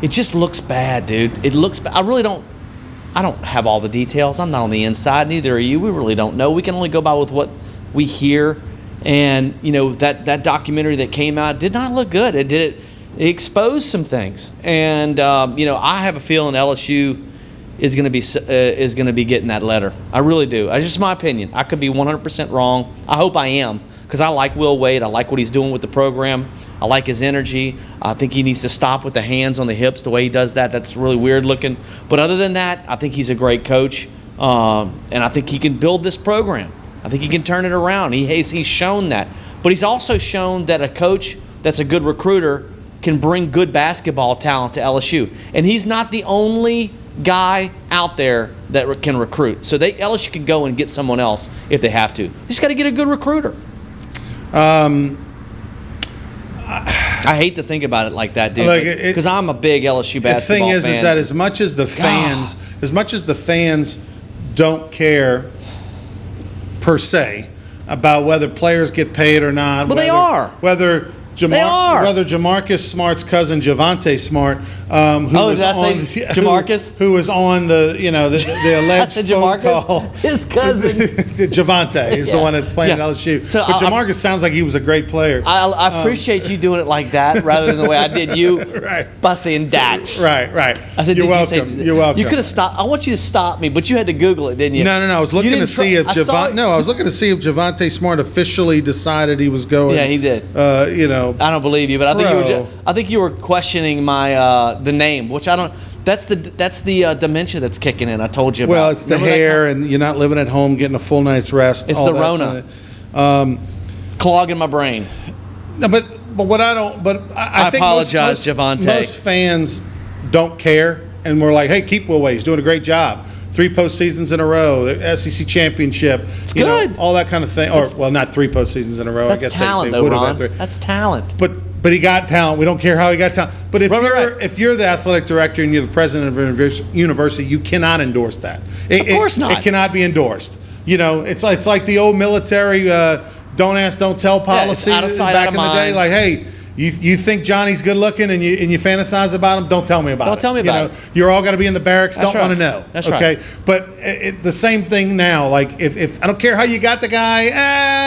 It just looks bad, dude. It looks bad. I don't have all the details. I'm not on the inside, neither are you. We really don't know. We can only go by with what we hear. And, that documentary that came out did not look good. It exposed some things. And, I have a feeling LSU is going to be getting that letter. I really do. That's just my opinion. I could be 100% wrong. I hope I am, because I like Will Wade. I like what he's doing with the program. I like his energy. I think he needs to stop with the hands on the hips, the way he does that. That's really weird looking. But other than that, I think he's a great coach, and I think he can build this program. I think he can turn it around. He's shown that. But he's also shown that a coach that's a good recruiter can bring good basketball talent to LSU. And he's not the only guy out there that can recruit. So LSU can go and get someone else if they have to. They just got to get a good recruiter. I hate to think about it like that, dude, because I'm a big LSU basketball fan. The thing is that as much as the fans don't care per se about whether players get paid or not, well, they are. Whether Jamarcus Smart's cousin Javante Smart, Jamarcus, who was on the alleged phone call, his cousin Javante is the one that's playing at LSU. So but Jamarcus sounds like he was a great player. I appreciate you doing it like that rather than the way I did you by saying Dax. Right. I said, You're welcome. You're welcome. You could have stopped. I want you to stop me, but you had to Google it, didn't you? No. I was looking to see if Javante Smart officially decided he was going. Yeah, he did. I don't believe you, but I think you were questioning my the name, which I don't. That's the dementia that's kicking in. I told you about. Well, it's the hair, and you're not living at home, getting a full night's rest. It's the Rona, clogging my brain. No, but what I don't. But I think apologize, Javante. Most fans don't care, and we're like, hey, keep Will Wade. He's doing a great job. 3 postseasons in a row, the SEC championship. It's good. All that kind of thing. Or, well, not 3 postseasons in a row. That's I guess talent, they though, would have Ron. had 3. That's talent. But he got talent. We don't care how he got talent. But if you're the athletic director and you're the president of a university, you cannot endorse that. Of course not. It cannot be endorsed. It's like the old military don't ask, don't tell policy out of sight, back out in of the day. mind. Like, hey, you think Johnny's good looking and you fantasize about him? Don't tell me about it. Don't tell me about it. You're all going to be in the barracks. That's Don't want to right. know. That's okay? right. But the same thing now. Like if I don't care how you got the guy,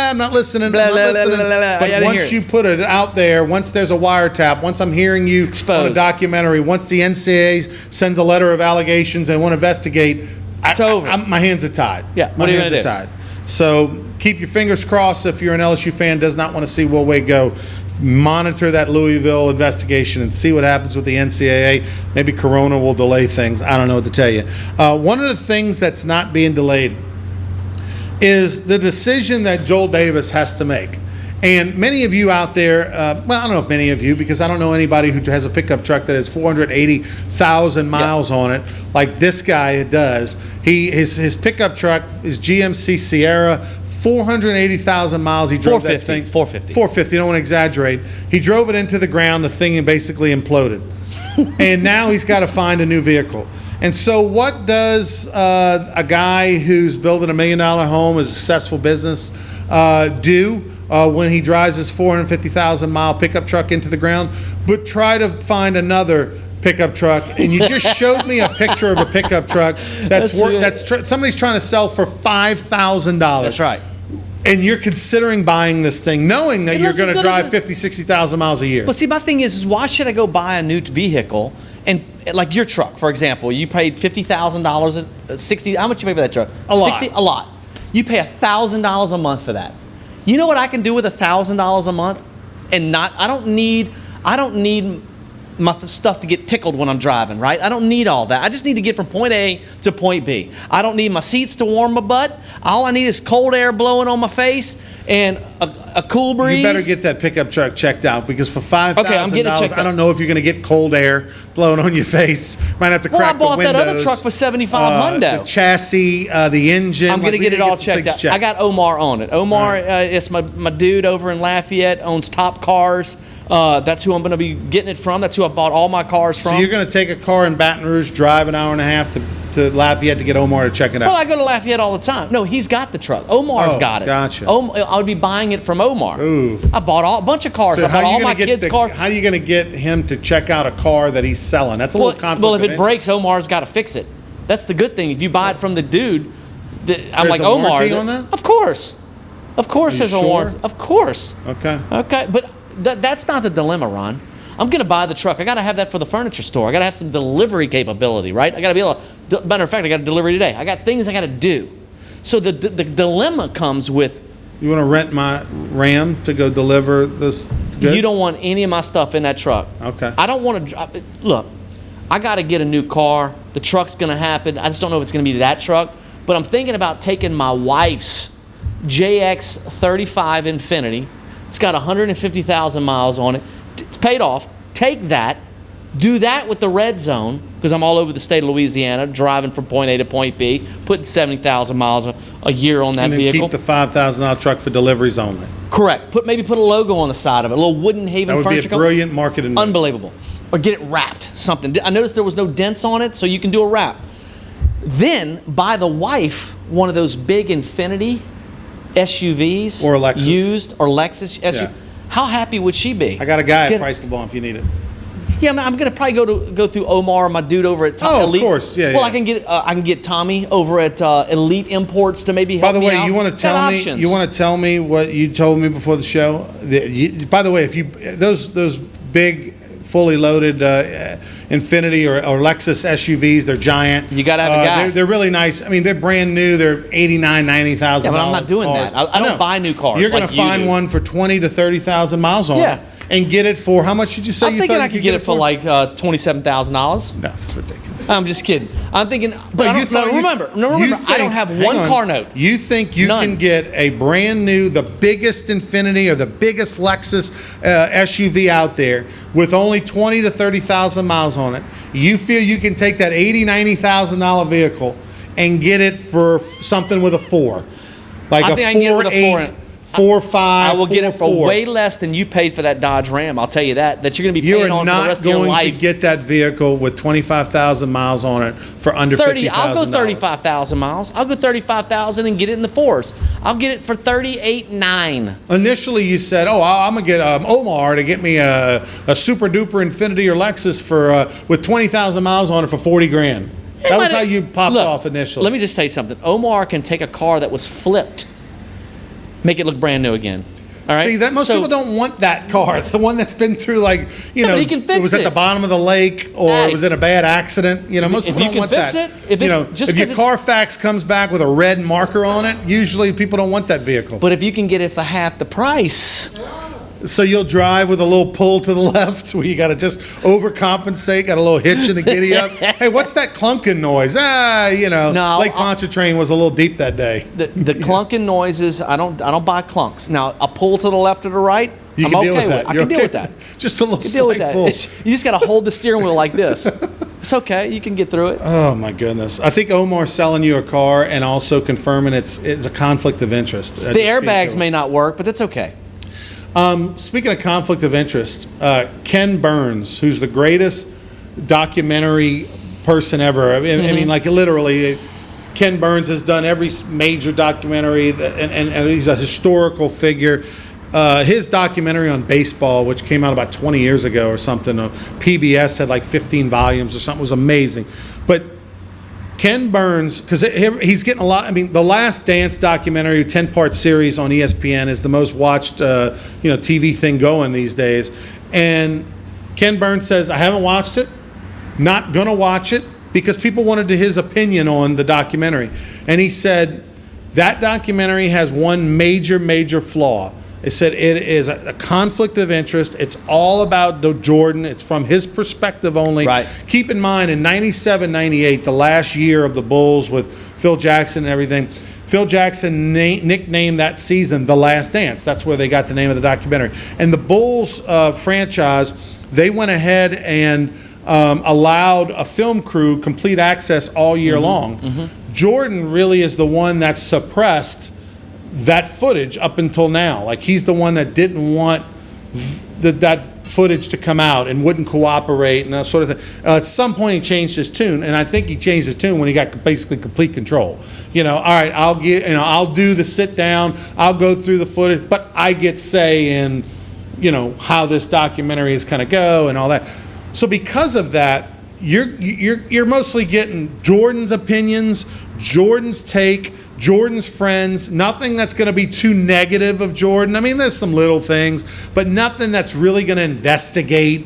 I'm not listening. Blah, I'm blah, not blah, listening. blah, blah, blah. I But gotta once hear it. you put it out there, once there's a wiretap, once I'm hearing you on a exposed. documentary, once the NCAA sends a letter of allegations and want to investigate, It's over. My hands are tied. Yeah, my what are you hands gonna are do? tied. So keep your fingers crossed if you're an LSU fan does not want to see Will Wade go. Monitor that Louisville investigation and see what happens with the NCAA. Maybe Corona will delay things. I don't know what to tell you. One of the things that's not being delayed is the decision that Joel Davis has to make. And many of you out there, well, I don't know if many of you, because I don't know anybody who has a pickup truck that has 480,000 miles on it, like this guy does. His pickup truck is GMC Sierra, 480,000 miles. He drove that 450, thing. 450. 450. Don't want to exaggerate. He drove it into the ground. The thing basically imploded, and now he's got to find a new vehicle. And so, what does a guy who's building $1 million home, a successful business, do when he drives his 450,000 mile pickup truck into the ground? But try to find another pickup truck. And you just showed me a picture of a pickup truck somebody's trying to sell for $5,000. That's right. And you're considering buying this thing, knowing that Hey, you're listen, going to go to drive the- 50, 60,000 miles a year. But see, my thing is why should I go buy a new vehicle? And like your truck, for example, you paid $50,000 at 60. How much you pay for that truck? A lot. 60, a lot. You pay $1,000 a month for that. You know what I can do with $1,000 a month? And I don't need my stuff to get tickled when I'm driving, right? I don't need all that. I just need to get from point A to point B. I don't need my seats to warm my butt. All I need is cold air blowing on my face and a cool breeze. You better get that pickup truck checked out, because for $5,000, Okay, I'm getting it checked I don't out. know if you're going to get cold air blowing on your face. Might have to Well, crack I bought the windows. that other truck for $75 hundo. The chassis, the engine. I'm going to we get it need all some checked things out. I got Omar on it. Omar, it's my dude over in Lafayette, owns Top Cars. That's who I'm going to be getting it from. That's who I bought all my cars from. So you're going to take a car in Baton Rouge, drive an hour and a half to Lafayette to get Omar to check it out. Well, I go to Lafayette all the time. No, he's got the truck. Omar's Oh, got it. gotcha. I would be buying it from Omar. Ooh. I bought a bunch of cars. So I bought all my kids' cars. How are you going to get him to check out a car that he's selling? That's a little conflict. Well, if of it interest. breaks, Omar's got to fix it. That's the good thing. If you buy it from the dude, I'm There's like a Omar. warranty on that? Of course. Of course, Are you there's a sure? warranty. Of course. Okay. Okay, but that's not the dilemma, Ron. I'm going to buy the truck. I got to have that for the furniture store. I got to have some delivery capability, right? I got to be able to, matter of fact, I got to deliver today. I got things I got to do. So the dilemma comes with You want to rent my Ram to go deliver this goods? you don't want any of my stuff in that truck. Okay. I don't want to, look, I got to get a new car. The truck's going to happen. I just don't know if it's going to be that truck. But I'm thinking about taking my wife's JX35 Infinity. It's got 150,000 miles on it. It's paid off. Take that. Do that with the red zone, because I'm all over the state of Louisiana, driving from point A to point B, putting 70,000 miles a year on that And then vehicle. keep the $5,000 truck for deliveries only. Correct. Maybe put a logo on the side of it, a little Wooden Haven That would be furniture a company. brilliant marketing move. Unbelievable. Or get it wrapped, something. I noticed there was no dents on it, so you can do a wrap. Then buy the wife one of those big Infinity SUVs. Or a Lexus. Used, or Lexus SUV. Yeah. How happy would she be? I got a guy Get- at Price the Bomb if you need it. Yeah, I'm going to probably go through Omar, my dude over at Oh, of Elite. course. Yeah, Well, yeah. I can get Tommy over at Elite Imports to maybe By help the me way, out. you want to Got tell me? options. You want to tell me what you told me before the show? By the way, if you those big, fully loaded Infinity or Lexus SUVs, they're giant. You gotta have a guy. They're really nice. I mean, they're brand new. They're $89,000, $90,000. Yeah, but I'm not doing that. I don't know. buy new cars You're like going to you find do. one for 20 to 30,000 miles on Yeah. it, and get it for how much did you say? I'm you thinking thought I you could get it for like $27,000. No, that's ridiculous. I'm just kidding. I'm thinking, but I don't, remember, I don't have hang one on. car note. You think you None. can get a brand new, the biggest Infinity or the biggest Lexus SUV out there with only 20 to 30,000 miles on it? You feel you can take that $80,000, $90,000 vehicle and get it for something with a 4, like I think I can get it with a 4. 4.5. I will get it for 4. way less than you paid for that Dodge Ram. I'll tell you that you're going to be You paying are on for the rest not of your going life. to get that vehicle with 25,000 miles on it for under 30. $50,000. I'll go 35,000 miles. I'll go 35,000 and get it in the 4s. I'll get it for 38.9. Initially, you said, "Oh, I'm gonna get Omar to get me a super duper Infiniti or Lexus for with 20,000 miles on it for 40 grand." That was how you popped off initially. Let me just tell you something. Omar can take a car that was flipped, make it look brand new again. All right? See, that most people don't want that car. The one that's been through, like, but he can fix it was at the bottom of the lake or it was in a bad accident. Most people don't want that. If your Carfax comes back with a red marker on it, usually people don't want that vehicle. But if you can get it for half the price. So you'll drive with a little pull to the left where you got to just overcompensate, got a little hitch in the giddy up. Hey, what's that clunking noise? No, Lake Pontchartrain was a little deep that day. The clunking noises, I don't buy clunks. Now, a pull to the left or the right, You I'm can okay deal with with. that. I You're can deal okay with that. Just a little You can deal with slight that. pull. You just got to hold the steering wheel like this. It's okay. You can get through it. Oh my goodness! I think Omar's selling you a car and also confirming it's a conflict of interest. The airbags may not work, but that's okay. Speaking of conflict of interest, Ken Burns, who's the greatest documentary person ever. I mean, like literally, Ken Burns has done every major documentary, and he's a historical figure. His documentary on baseball, which came out about 20 years ago or something, PBS had like 15 volumes or something, was amazing. But Ken Burns, because he's getting a lot. I mean, the Last Dance documentary, 10-part series on ESPN, is the most watched TV thing going these days. And Ken Burns says, I haven't watched it, not gonna watch it, because people wanted his opinion on the documentary. And he said that documentary has one major flaw. It said it is a conflict of interest. It's all about Jordan. It's from his perspective only. Right. Keep in mind, in 97, 98, the last year of the Bulls with Phil Jackson and everything, Phil Jackson nicknamed that season The Last Dance. That's where they got the name of the documentary. And the Bulls franchise, they went ahead and allowed a film crew complete access all year long. Mm-hmm. Jordan really is the one that suppressed that footage up until now. Like, he's the one that didn't want that footage to come out and wouldn't cooperate and that sort of thing. At some point he changed his tune, and I think he changed his tune when he got basically complete control. All right, I'll do the sit down, I'll go through the footage, but I get say in, how this documentary is going to go and all that. So because of that, you're mostly getting Jordan's opinions, Jordan's take, Jordan's friends, nothing that's going to be too negative of Jordan. I mean, there's some little things, but nothing that's really going to investigate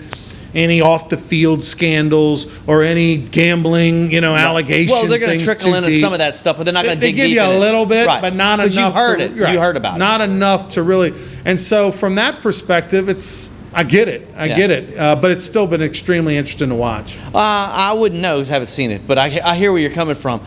any off-the-field scandals or any gambling, allegations. Well, they're going to trickle into some of that stuff, but they're not going to dig deep in it. They give you a little bit, right. But not enough. You've heard it. Right. You heard about it. Not enough to really. And so from that perspective, I get it. I get it. But it's still been extremely interesting to watch. I wouldn't know because I haven't seen it, but I hear where you're coming from.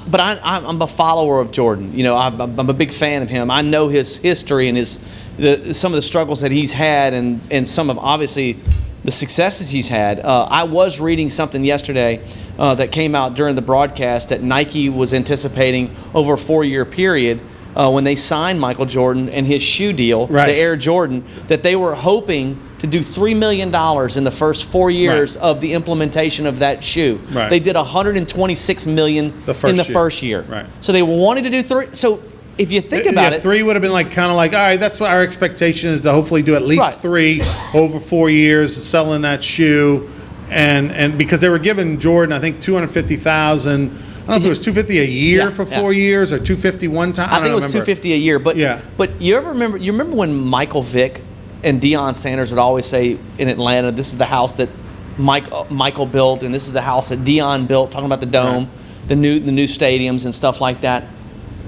But I'm a follower of Jordan. I'm a big fan of him. I know his history and some of the struggles that he's had and some of, obviously, the successes he's had. I was reading something yesterday that came out during the broadcast that Nike was anticipating over a 4-year period when they signed Michael Jordan and his shoe deal, right, the Air Jordan, that they were hoping to do $3 million in the first 4 years right, of the implementation of that shoe. Right. They did $126 million in the first year. Right. So they wanted to do 3. So if you think about it, 3 would have been kind of like, all right, that's what our expectation is, to hopefully do at least right, 3 over 4 years selling that shoe, and because they were giving Jordan, I think, $250,000. I don't know if it was $250 a year for 4 years or $250 one time. I think it was $250 a year. But yeah, but you remember when Michael Vick and Deion Sanders would always say in Atlanta, this is the house that Michael built, and this is the house that Deion built, talking about the dome, right, the new stadiums and stuff like that.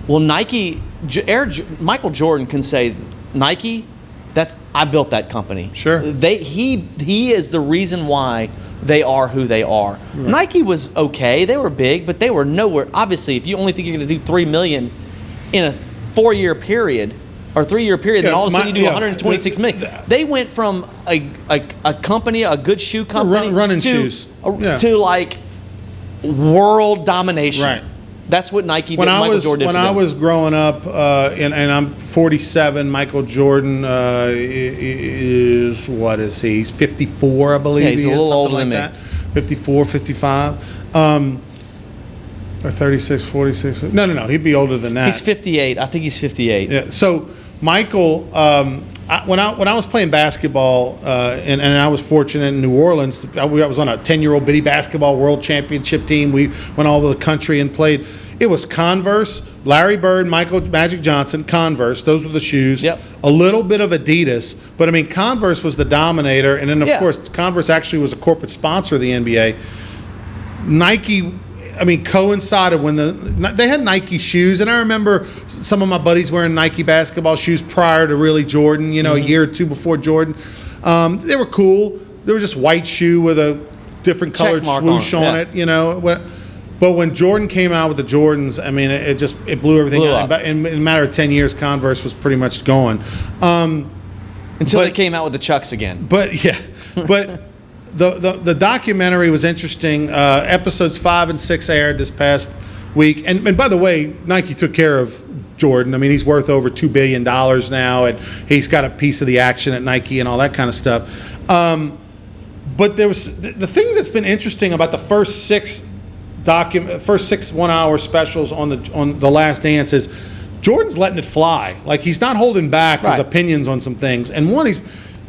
Well, Michael Jordan can say, Nike, I built that company. Sure. He is the reason why they are who they are. Right. Nike was okay. They were big, but they were nowhere. Obviously, if you only think you're going to do $3 million in a 4-year period or 3-year period, then all of a sudden you do $126 million. They went from a company, a good shoe company, running shoes, to like world domination. Right. That's what Nike did. When Michael Jordan did when for I them. was growing up, and I'm 47, Michael Jordan is, what is he? He's 54, I believe. Yeah, he's a he is, little something older like than me. that. 54, 55. Or 36, 46. No. He'd be older than that. He's 58. I think he's 58. Yeah. So Michael, when I was playing basketball, and I was fortunate in New Orleans, I was on a 10-year-old bitty basketball world championship team. We went all over the country and played. It was Converse, Larry Bird, Michael Magic Johnson, Converse. Those were the shoes. Yep. A little bit of Adidas, but I mean Converse was the dominator, and then of Yeah. course Converse actually was a corporate sponsor of the NBA. Nike, I mean, coincided when they had Nike shoes, and I remember some of my buddies wearing Nike basketball shoes prior to really Jordan. A year or two before Jordan. They were cool. They were just white shoe with a different colored Check mark swoosh on on it, it. But when Jordan came out with the Jordans, I mean, it blew everything Blew out. up. In a matter of 10 years, Converse was pretty much gone. Until they came out with the Chucks again. But yeah, but the documentary was interesting. Episodes 5 and 6 aired this past week, and by the way, Nike took care of Jordan. I mean, he's worth over $2 billion now, and he's got a piece of the action at Nike and all that kind of stuff. But there was the things that's been interesting about the first six 1-hour specials on the Last Dance is Jordan's letting it fly. Like, he's not holding back his Right. opinions on some things. And one,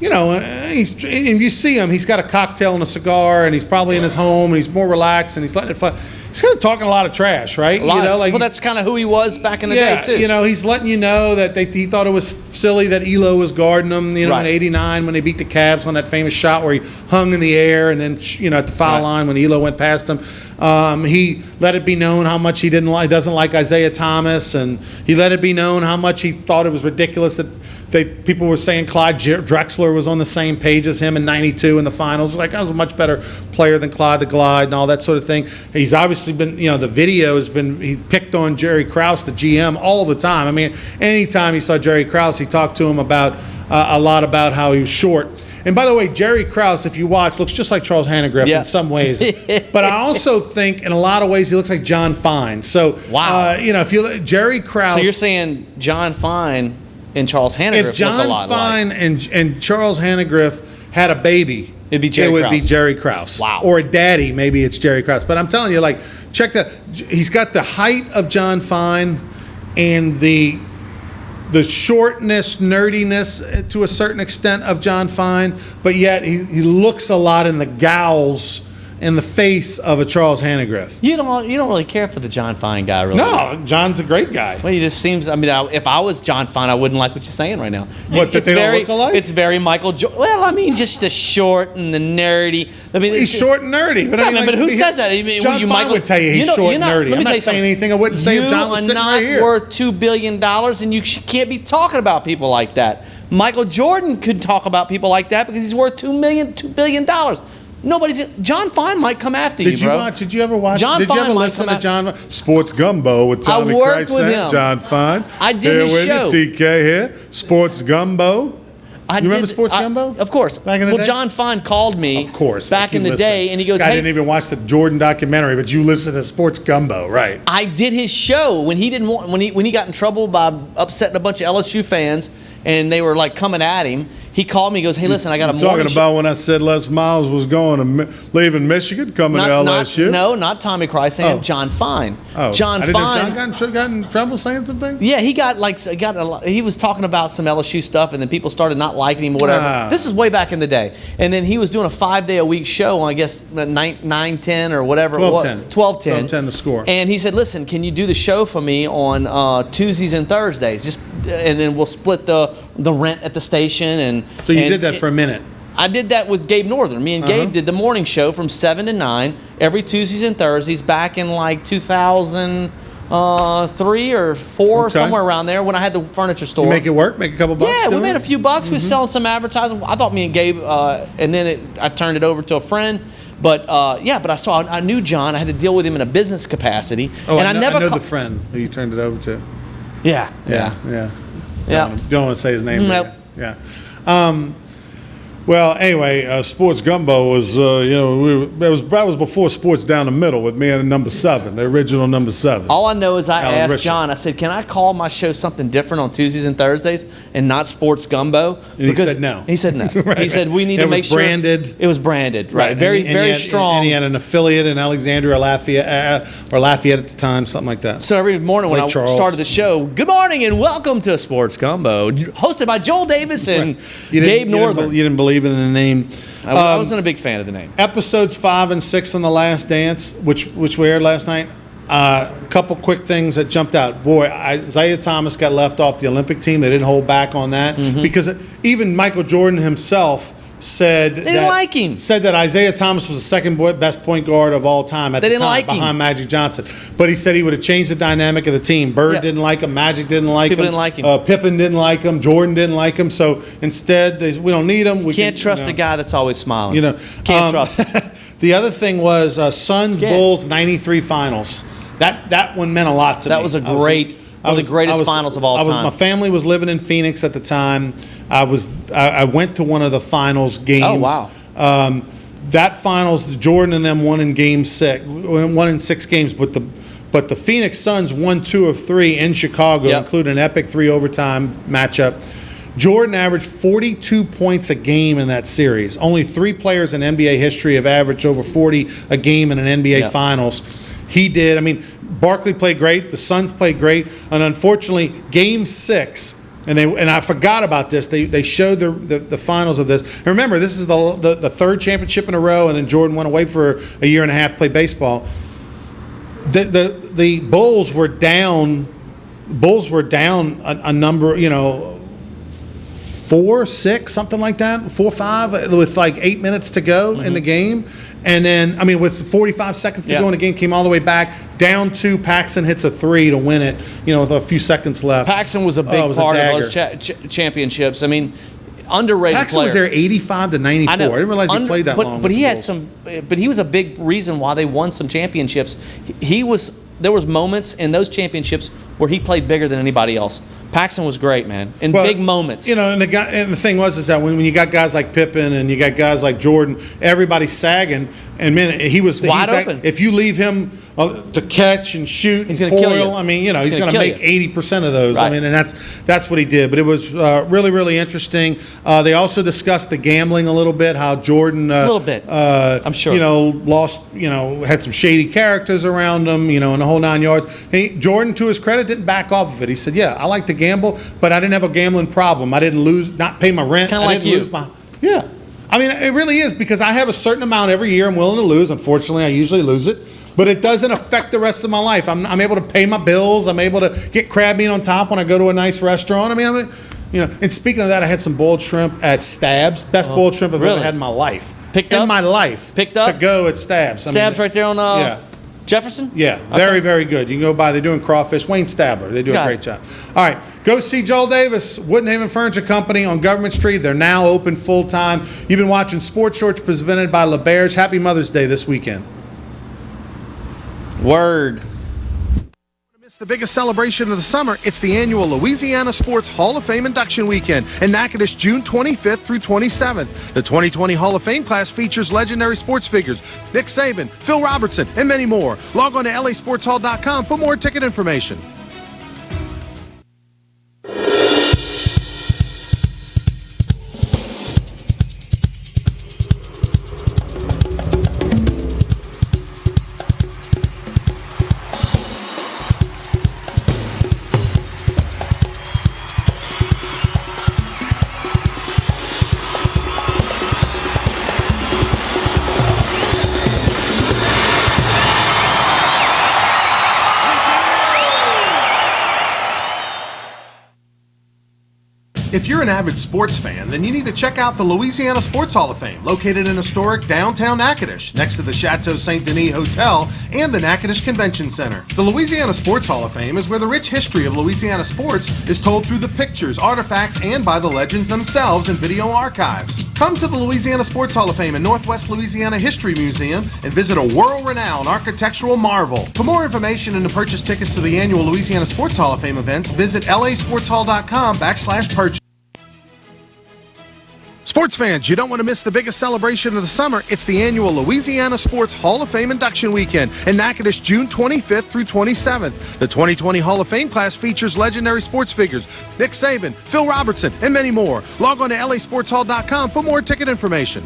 if you see him, he's got a cocktail and a cigar, and he's probably in his home, and he's more relaxed, and he's letting it fly. He's kind of talking a lot of trash, right? Well, that's kind of who he was back in the day, too. He's letting you know that he thought it was silly that Elo was guarding him, Right. in '89 when they beat the Cavs on that famous shot where he hung in the air, and then, at the foul Right. line when Elo went past him. He let it be known how much he doesn't like Isaiah Thomas, and he let it be known how much he thought it was ridiculous that people were saying Clyde Drexler was on the same page as him in '92 in the finals. Like, I was a much better player than Clyde the Glide and all that sort of thing. He's obviously been, the video has been, he picked on Jerry Krause, the GM, all the time. I mean, anytime he saw Jerry Krause, he talked to him about a lot about how he was short. And by the way, Jerry Krause, if you watch, looks just like Charles Hannegriff in some ways. But I also think in a lot of ways he looks like John Fine. So, wow. If you look, Jerry Krause. So you're saying John Fine and Charles Hannegriff if John look a lot Fine alike. and Charles Hannegriff had a baby, It'd be Jerry it would be Krause. Jerry Krause. Wow. Or a daddy, maybe it's Jerry Krause. But I'm telling you, like, check that. He's got the height of John Fine and the shortness, nerdiness to a certain extent of John Fine, but yet he looks a lot in the gowls in the face of a Charles Hannegriff. You don't really care for the John Fine guy, really. No, John's a great guy. Well, he just seems. I mean, if I was John Fine, I wouldn't like what you're saying right now. What, that they don't look alike? It's very Michael Jordan. Well, I mean, just the short and the nerdy. I mean, He's short and nerdy, but but who says that? I mean, John you Fine Michael, would tell you he's short and nerdy. I'm not saying anything I wouldn't say if John was sitting right You here. are not worth $2 billion, and you can't be talking about people like that. Michael Jordan could talk about people like that because he's worth $2 billion. John Fine might come after you, bro. Did you ever watch? John did you Fine ever might listen come to John Sports Gumbo with Tommy I worked Christ with and him. John Fine? I did here his with show. You, TK here. Sports Gumbo. You remember Sports Gumbo? Of course. Back in the day? John Fine called me. Of course. Back in the day, and he goes, I "Hey, didn't even watch the Jordan documentary, but you listened to Sports Gumbo, right? I did his show when he didn't want when he got in trouble by upsetting a bunch of LSU fans, and they were like coming at him. He called me. He goes, "Hey, listen, I got a morning Talking about when I said Les Miles was leaving Michigan, coming to LSU. No, not Tommy Christ. John Fine. John Fine. John got in trouble saying something? Yeah, he he was talking about some LSU stuff, and then people started not liking him, whatever. This is way back in the day. And then he was doing a 5-day-a-week show on, I guess, 9/10 or whatever. 12/10. 12/10. 12/10 the score. And he said, "Listen, can you do the show for me on Tuesdays and Thursdays? And then we'll split the rent at the station." And So you did that for a minute. I did that with Gabe Northern. Me and Gabe did the morning show from 7 to 9 every Tuesdays and Thursdays back in like 2003 or 4, Okay. somewhere around there when I had the furniture store. You make it work? Make a couple bucks? Yeah, we doing made a it? few bucks. We was selling some advertising. I thought me and Gabe, and then I turned it over to a friend. But I knew John. I had to deal with him in a business capacity. Oh, and I know never the friend who you turned it over to. Yeah. Yeah. Yeah. Don't want to say his name. Nope. Yeah. Well, anyway, Sports Gumbo was, that was before Sports Down the Middle with me and number 7, the original number 7. All I know is I Alan asked Richard. John, I said, can I call my show something different on Tuesdays and Thursdays and not Sports Gumbo? And he said no. He said no. Right. He said, we need to It was make sure. branded. It was branded, right. Very, And he very had- strong. And he had an affiliate in Alexandria, Lafayette at the time, something like that. So every morning when Lake I Charles. started the show, good morning and welcome to Sports Gumbo, hosted by Joel Davis and Gabe Northern. You didn't believe in the name. I wasn't a big fan of the name. Episodes 5 and 6 on The Last Dance, which we aired last night. A couple quick things that jumped out. Boy, Isaiah Thomas got left off the Olympic team. They didn't hold back on that because even Michael Jordan himself said They didn't like him. Said that Isaiah Thomas was the second best point guard of all time at They the didn't time like him. behind Magic Johnson. But he said he would have changed the dynamic of the team. Bird Yeah. didn't like him. Magic didn't like People him. didn't like him. Pippen didn't like him. Jordan didn't like him. So instead, we don't need him. We Can't can, trust a guy that's always smiling. Can't trust him. The other thing was Suns Yeah. Bulls '93 finals. That one meant a lot to me. That was a great, one of the greatest finals of all time. My family was living in Phoenix at the time. I went to one of the finals games. Oh, wow. That finals, Jordan and them won in Game 6, won in 6 games, but the Phoenix Suns won 2 of 3 in Chicago, Yep. including an epic 3 overtime matchup. Jordan averaged 42 points a game in that series. Only 3 players in NBA history have averaged over 40 a game in an NBA Yep. Finals. He did. I mean, Barkley played great. The Suns played great. And unfortunately, Game 6, and I forgot about this. They showed the finals of this. And remember, this is the third championship in a row, and then Jordan went away for a year and a half to play baseball. The Bulls were down. A number, 4, 6, something like that, 4, 5, with like 8 minutes to go in the game. And then, with 45 seconds to go in the game, came all the way back, down 2, Paxson hits a 3 to win it, with a few seconds left. Paxson was a big it was a part of dagger. those championships. Underrated Paxson player. was there 85 to 94. I didn't realize he played that long. But with he the had Bulls. but he was a big reason why they won some championships. There was moments in those championships where he played bigger than anybody else. Paxson was great, man, in big moments. And the thing is that when you got guys like Pippen and you got guys like Jordan, everybody's sagging. And man, he's wide open. If you leave him to catch and shoot, He's and gonna kill coil, you. he's going to make 80% of those. Right. And that's what he did. But it was really, really interesting. They also discussed the gambling a little bit. How Jordan, a little bit, I'm sure, lost, had some shady characters around him, and the whole 9 yards. Jordan, to his credit, didn't back off of it. He said, "Yeah, I like to gamble, but I didn't have a gambling problem. I didn't not pay my rent. Kind of like you." Yeah. It really is, because I have a certain amount every year I'm willing to lose. Unfortunately, I usually lose it. But it doesn't affect the rest of my life. I'm able to pay my bills. I'm able to get crab meat on top when I go to a nice restaurant. And speaking of that, I had some boiled shrimp at Stabs. Best boiled shrimp I've really? ever had in my life. Picked up? In my life. Picked up? To go at Stabs. Stabs right there on Jefferson? Yeah, very, very good. You can go by. They're doing crawfish. Wayne Stabler. They do a great job. All right, go see Joel Davis, Woodenhaven Furniture Company on Government Street. They're now open full time. You've been watching Sports Shorts presented by LeBears. Happy Mother's Day this weekend. Word. It's the biggest celebration of the summer. It's the annual Louisiana Sports Hall of Fame induction weekend in Natchitoches, June 25th through 27th. The 2020 Hall of Fame class features legendary sports figures Nick Saban, Phil Robertson, and many more. Log on to lasportshall.com for more ticket information. If you're an avid sports fan, then you need to check out the Louisiana Sports Hall of Fame, located in historic downtown Natchitoches, next to the Chateau Saint Denis Hotel and the Natchitoches Convention Center. The Louisiana Sports Hall of Fame is where the rich history of Louisiana sports is told through the pictures, artifacts, and by the legends themselves in video archives. Come to the Louisiana Sports Hall of Fame and Northwest Louisiana History Museum and visit a world-renowned architectural marvel. For more information and to purchase tickets to the annual Louisiana Sports Hall of Fame events, visit lasportshall.com/purchase. Sports fans, you don't want to miss the biggest celebration of the summer. It's the annual Louisiana Sports Hall of Fame Induction Weekend in Natchitoches, June 25th through 27th. The 2020 Hall of Fame class features legendary sports figures Nick Saban, Phil Robertson, and many more. Log on to lasportshall.com for more ticket information.